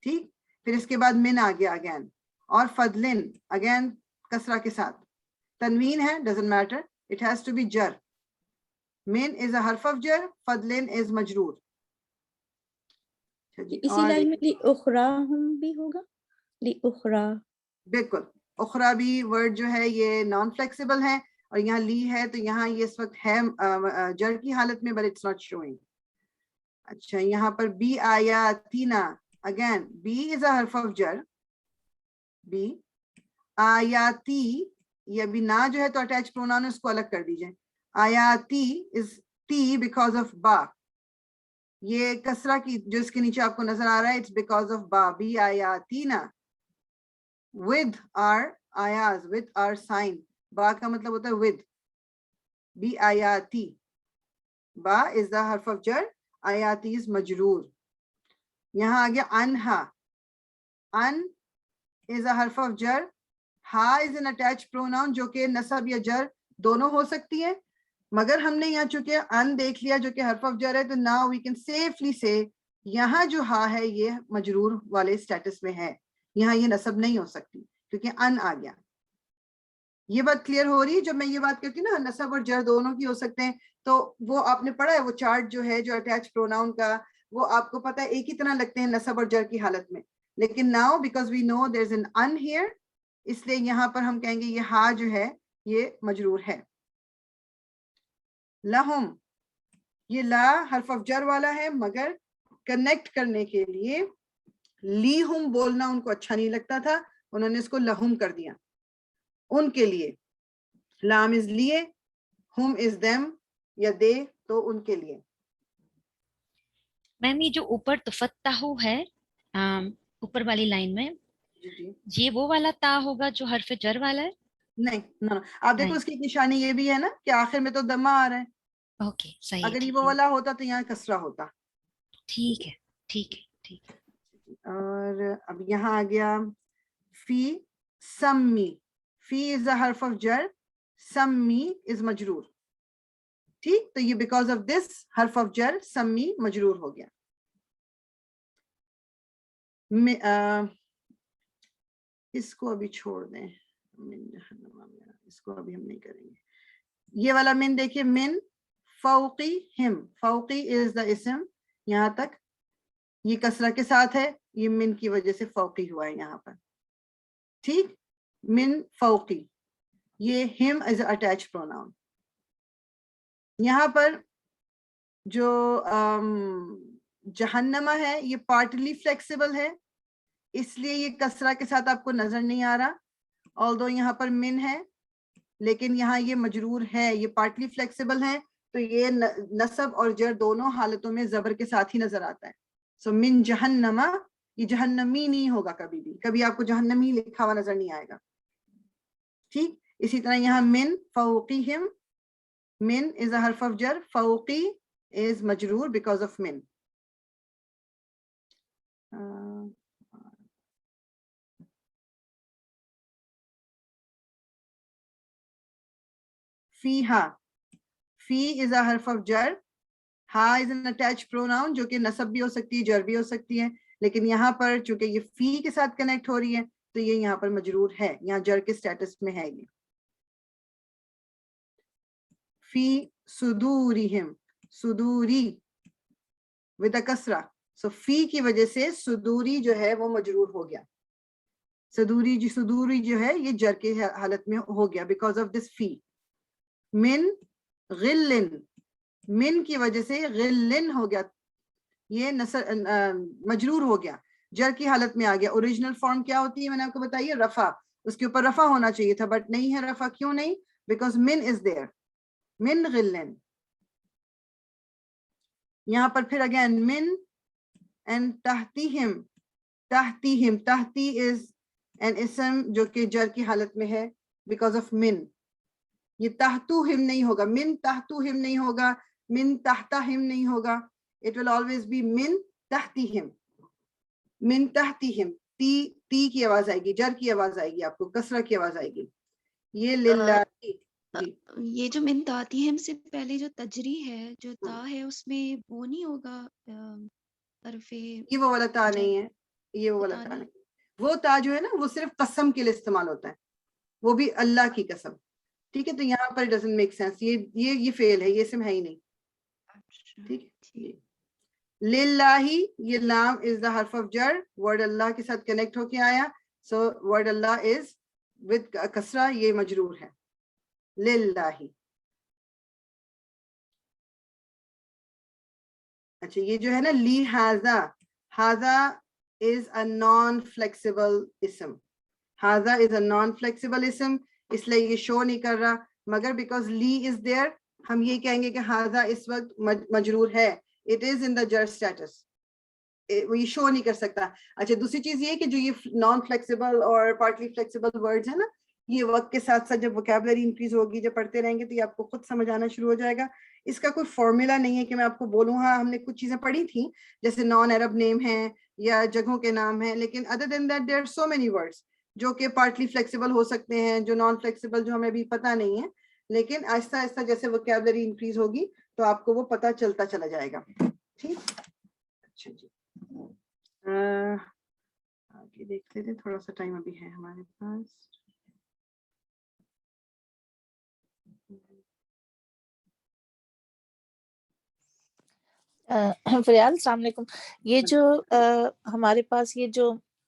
ٹھیک. پھر اس کے بعد من آ گیا اگین، اور فضلن اگین کسرہ کے ساتھ. تنوین ہے doesn't matter, it has to be جر. من از اے حرف آف جر، فضلن از مجرور. اسی لائن میں لی اخرا ہم بھی ہوگا، لی اخرا. بالکل، اخرا بھی ورڈ جو ہے یہ نان فلیکسیبل ہے، اور یہاں لی ہے تو یہاں یہ اس وقت ہے جر کی حالت میں، بٹ اٹس ناٹ شوئنگ. اچھا یہاں پر بی آیاتینا، اگین بی از اے حرف آف جر. بی آیاتی، یہ ابھی نا جو ہے تو اٹیچ پروناؤن اس کو الگ کر دیجئے. آیاتی از تی بیکاز آف با. یہ کسرہ کی جو اس کے نیچے آپ کو نظر آ رہا ہے اٹس بیکاز آف با. بی آیاتینا with our ayas, with our sign. با کا مطلب ہوتا ہے with. بی آیاتی، با is the حرف of jar، آیاتی is مجرور. یہاں آ گیا انہا. ان is a حرف of jar. ہا is an attached pronoun جو کہ نصب یا جر دونوں ہو سکتی ہے، مگر ہم نے یہاں چونکہ ان دیکھ لیا جو کہ حرف آف جر ہے تو now we can safely say یہاں جو ہا ہے یہ مجرور والے سٹیٹس میں ہے، یہاں یہ نصب نہیں ہو سکتی کیونکہ ان آ گیا. یہ بات کلیئر ہو رہی ہے؟ جب میں یہ بات کرتی ہوں نا نصب اور جر دونوں کی ہو سکتے ہیں، تو وہ آپ نے پڑھا ہے وہ چارٹ جو ہے جو اٹیچ پروناؤن کا، وہ آپ کو پتا ہے ایک ہی طرح لگتے ہیں نصب اور جر کی حالت میں. لیکن now because we know there's an un here اس لیے یہاں پر ہم کہیں گے یہ ہا جو ہے یہ مجرور ہے. لہم یہ لا حرف آف جر والا ہے مگر کنیکٹ کرنے کے لیے لی ہم بولنا ان کو اچھا نہیں لگتا تھا, انہوں نے اس کو لہم کر دیا. ان کے لیے لام از لیے, ہم از دیم یا دے تو ان کے لیے. میم یہ جو اوپر تفتح ہے اوپر والی لائن میں, یہ وہ والا تا ہوگا جو حرف جر والا ہے؟ نہیں نو, آپ دیکھو اس کی نشانی یہ بھی ہے نا کہ آخر میں تو دمہ آ رہا ہے. اوکے صحیح, اگر یہ وہ والا ہوتا تو یہاں کسرہ ہوتا. ٹھیک ہے ٹھیک ہے ٹھیک ہے. اور اب یہاں آ گیا فی سمی. فی از a حرف آف جر, سمی از مجرور. ٹھیک, تو یہ بیکاز آف دس حرف آف جر سمی مجرور ہو گیا. اس کو ابھی چھوڑ دیں, اس کو ابھی ہم نہیں کریں گے. یہ والا من دیکھیے, من فوقی ہم, فوقی از دا اسم, یہاں تک یہ کسرہ کے ساتھ ہے, یہ من کی وجہ سے فوقی ہوا ہے یہاں پر. ٹھیک, من فوقی, یہ ہم از اٹیچ پروناؤن. یہاں پر جو جہنمہ ہے یہ پارٹلی فلیکسیبل ہے, اس لیے یہ کسرہ کے ساتھ آپ کو نظر نہیں آ رہا, although یہاں پر من ہے لیکن یہاں یہ مجرور ہے, یہ پارٹلی فلیکسیبل ہے, تو یہ نصب اور جر دونوں حالتوں میں زبر کے ساتھ ہی نظر آتا ہے. سو من جہنمہ, یہ جہنمی نہیں ہوگا کبھی بھی, کبھی آپ کو جہنمی لکھا ہوا نظر نہیں آئے گا. ٹھیک, اسی طرح یہاں من فوقیہم, من is a حرف of jar, فوقی is مجرور because of من. فیہا, فی is a حرف of jar, ہا is an attached pronoun جو کہ نصب بھی ہو سکتی ہے جر بھی ہو سکتی ہے, لیکن یہاں پر چونکہ یہ فی کے ساتھ کنیکٹ ہو رہی ہے تو یہ یہاں پر مجرور ہے, یہاں جر کے سٹیٹس میں ہے. یہ فی صدورہم, صدوری with a کسرہ, سو فی کی وجہ سے صدوری جو ہے وہ مجرور ہو گیا. صدوری جو ہے یہ جر کے حالت میں ہو گیا because of this فی. من غلن, من کی وجہ سے غلن ہو گیا, یہ مجرور ہو گیا, جر کی حالت میں آ گیا. اوریجنل فارم کیا ہوتی ہے میں نے آپ کو بتائی, رفع, اس کے اوپر رفع ہونا چاہیے تھا بٹ نہیں ہے رفع. کیوں نہیں؟ بیکاز من از دیئر, من غلن. یہاں پر پھر اگین من اینڈ تحتیہم, تحتیہم, تحتی از an اسم جو کہ جر کی حالت میں ہے بیکاز آف من. یہ تحتوہم نہیں ہوگا, من تحتوہم نہیں ہوگا, من تحتہم نہیں ہوگا, it will always be من تحتیہم, من تحتیہم. تی کی آواز آئے گی, جر کی آواز آئے گی, آپ کو کسرہ کی آواز آئے گی. یہ للہ, یہ جو من تحتیہم سے پہلے جو تجری ہے, جو تا ہے, اس میں وہ نہیں ہوگا حرف, یہ وہ والا تا نہیں ہے, یہ وہ والا تا نہیں. وہ تا جو ہے نا وہ صرف قسم کے لیے استعمال ہوتا ہے, وہ بھی اللہ کی قسم. ٹھیک ہے, تو یہاں پر ڈزنٹ میک سینس, یہ فیل ہے, یہ اسم ہے ہی نہیں. ٹھیک ہے, للہ, یہ لام از دا حرف آف جر, ورڈ اللہ کے ساتھ کنیکٹ ہو کے آیا, سو ورڈ اللہ از ود کسرہ, یہ مجرور ہے. للہ. اچھا, یہ جو ہے نا لی ہاذا, ہاذا is a non-flexible اسم. ہاذا is a non-flexible اسم, اس لیے یہ شو نہیں کر رہا, مگر بیکاز لی از دیئر ہم یہ کہیں گے کہ ہاذا اس وقت مجرور ہے, it is in the jar status, وہ یہ شو نہیں کر سکتا. اچھا, دوسری چیز یہ کہ جو یہ نان فلیکسیبل اور پارٹلی فلیکسیبل ورڈز ہیں نا, یہ وقت کے ساتھ ساتھ جب ووکیبلری انکریز ہوگی, جب پڑھتے رہیں گے تو یہ آپ کو خود سمجھ آنا شروع ہو جائے گا. اس کا کوئی فارمولا نہیں ہے کہ میں آپ کو بولوں, ہاں ہم نے کچھ چیزیں پڑھی تھیں جیسے نان عرب نیم ہیں یا جگہوں کے نام ہیں, لیکن other than that there are so many words جو کہ پارٹلی فلیکسیبل ہو سکتے ہیں, جو نان فلیکسیبل جو ہمیں ابھی پتہ نہیں ہے, لیکن آہستہ آہستہ جیسے ووکیبلری انکریز ہوگی تو آپ کو وہ پتہ چلتا چلا جائے گا. ٹھیک, اچھا جی, آگے دیکھتے تھے, تھوڑا سا ٹائم ابھی ہے ہمارے پاس. فریال السلام علیکم. یہ جو ہمارے پاس یہ جو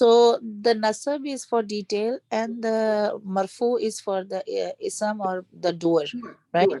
So the nasab is for detail and the marfu is for the ism or the doer, right? Doer,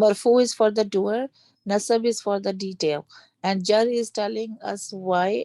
Marfu is for the doer, nasab is for the detail, and jar is telling us why.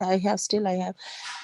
I have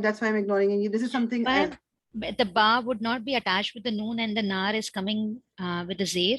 that's why I'm ignoring it. This is something else. The ba would not be attached with the noon and the nar is coming with the zir.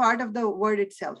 part of the word itself.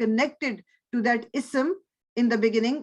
connected to that ism in the beginning,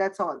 that's all।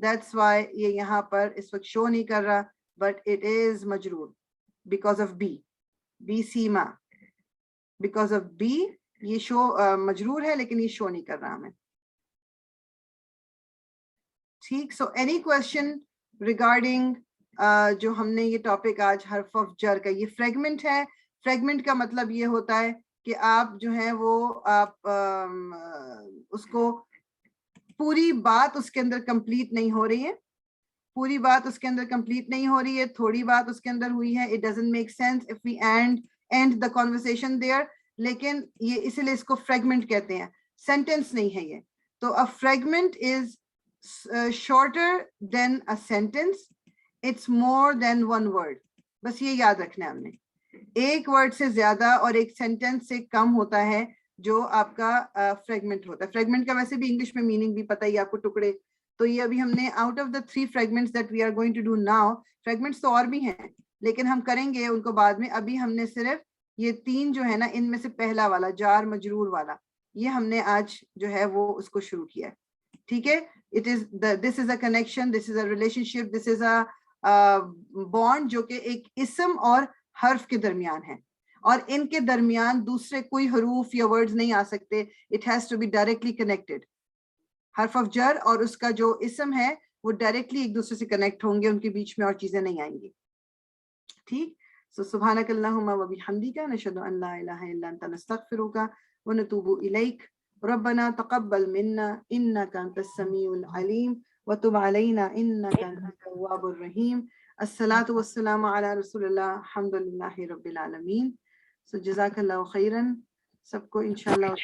That's why یہ یہاں پر اس وقت شو نہیں کر رہا, but it is مجرور because of B. B Seema, because of B یہ شو مجرور ہے لیکن یہ شو نہیں کر رہا ہمیں. ٹھیک, so any question regarding جو ہم نے یہ ٹاپک آج حرف آف جر کا, یہ فریگمنٹ ہے. فریگمنٹ کا مطلب یہ ہوتا ہے کہ آپ جو ہے وہ آپ اس کو پوری بات اس کے اندر کمپلیٹ نہیں ہو رہی ہے, پوری بات اس کے اندر کمپلیٹ نہیں ہو رہی ہے, تھوڑی بات اس کے اندر ہوئی ہے. It doesn't make sense if we end the conversation there. لیکن یہ اسی لیے اس کو فریگمنٹ کہتے ہیں, سینٹینس نہیں ہے یہ. تو a fragment is shorter than a sentence. It's more than one word. بس یہ یاد رکھنا ہے ہم نے. ایک ورڈ سے زیادہ اور ایک سینٹینس سے کم ہوتا ہے جو آپ کا فریگمنٹ ہوتا ہے. فریگمنٹ کا ویسے بھی انگلش میں میننگ بھی پتہ ہی آپ کو, ٹکڑے. تو یہ ابھی ہم نے out of the 3 fragments that we are going to do now, fragments تو اور بھی ہیں لیکن ہم کریں گے ان کو بعد میں. ابھی ہم نے صرف یہ 3 جو ہے نا, ان میں سے پہلا والا جار مجرور والا, یہ ہم نے آج جو ہے وہ اس کو شروع کیا ہے. ٹھیک ہے, this is a connection, this is a relationship, this is a bond جو کہ ایک اسم اور حرف کے درمیان ہے, اور ان کے درمیان دوسرے کوئی حروف یا ورڈز نہیں آ سکتے. It has to be directly connected. حرف آف جر اور اس کا جو اسم ہے وہ ڈائریکٹلی ایک دوسرے سے کنیکٹ ہوں گے, ان کے بیچ میں اور چیزیں نہیں آئیں گی. ٹھیک, سو سبحانک اللہم و بحمدک نشہد ان لا الہ الا انت نستغفرک و نتوب الیک. ربنا تقبل منا انک انت السمیع العلیم وتب علینا انک انت التواب الرحیم. الصلاۃ والسلام علی رسول اللہ, الحمد للہ رب العالمین. سو جزاک اللہ خیرا سب کو انشاءاللہ.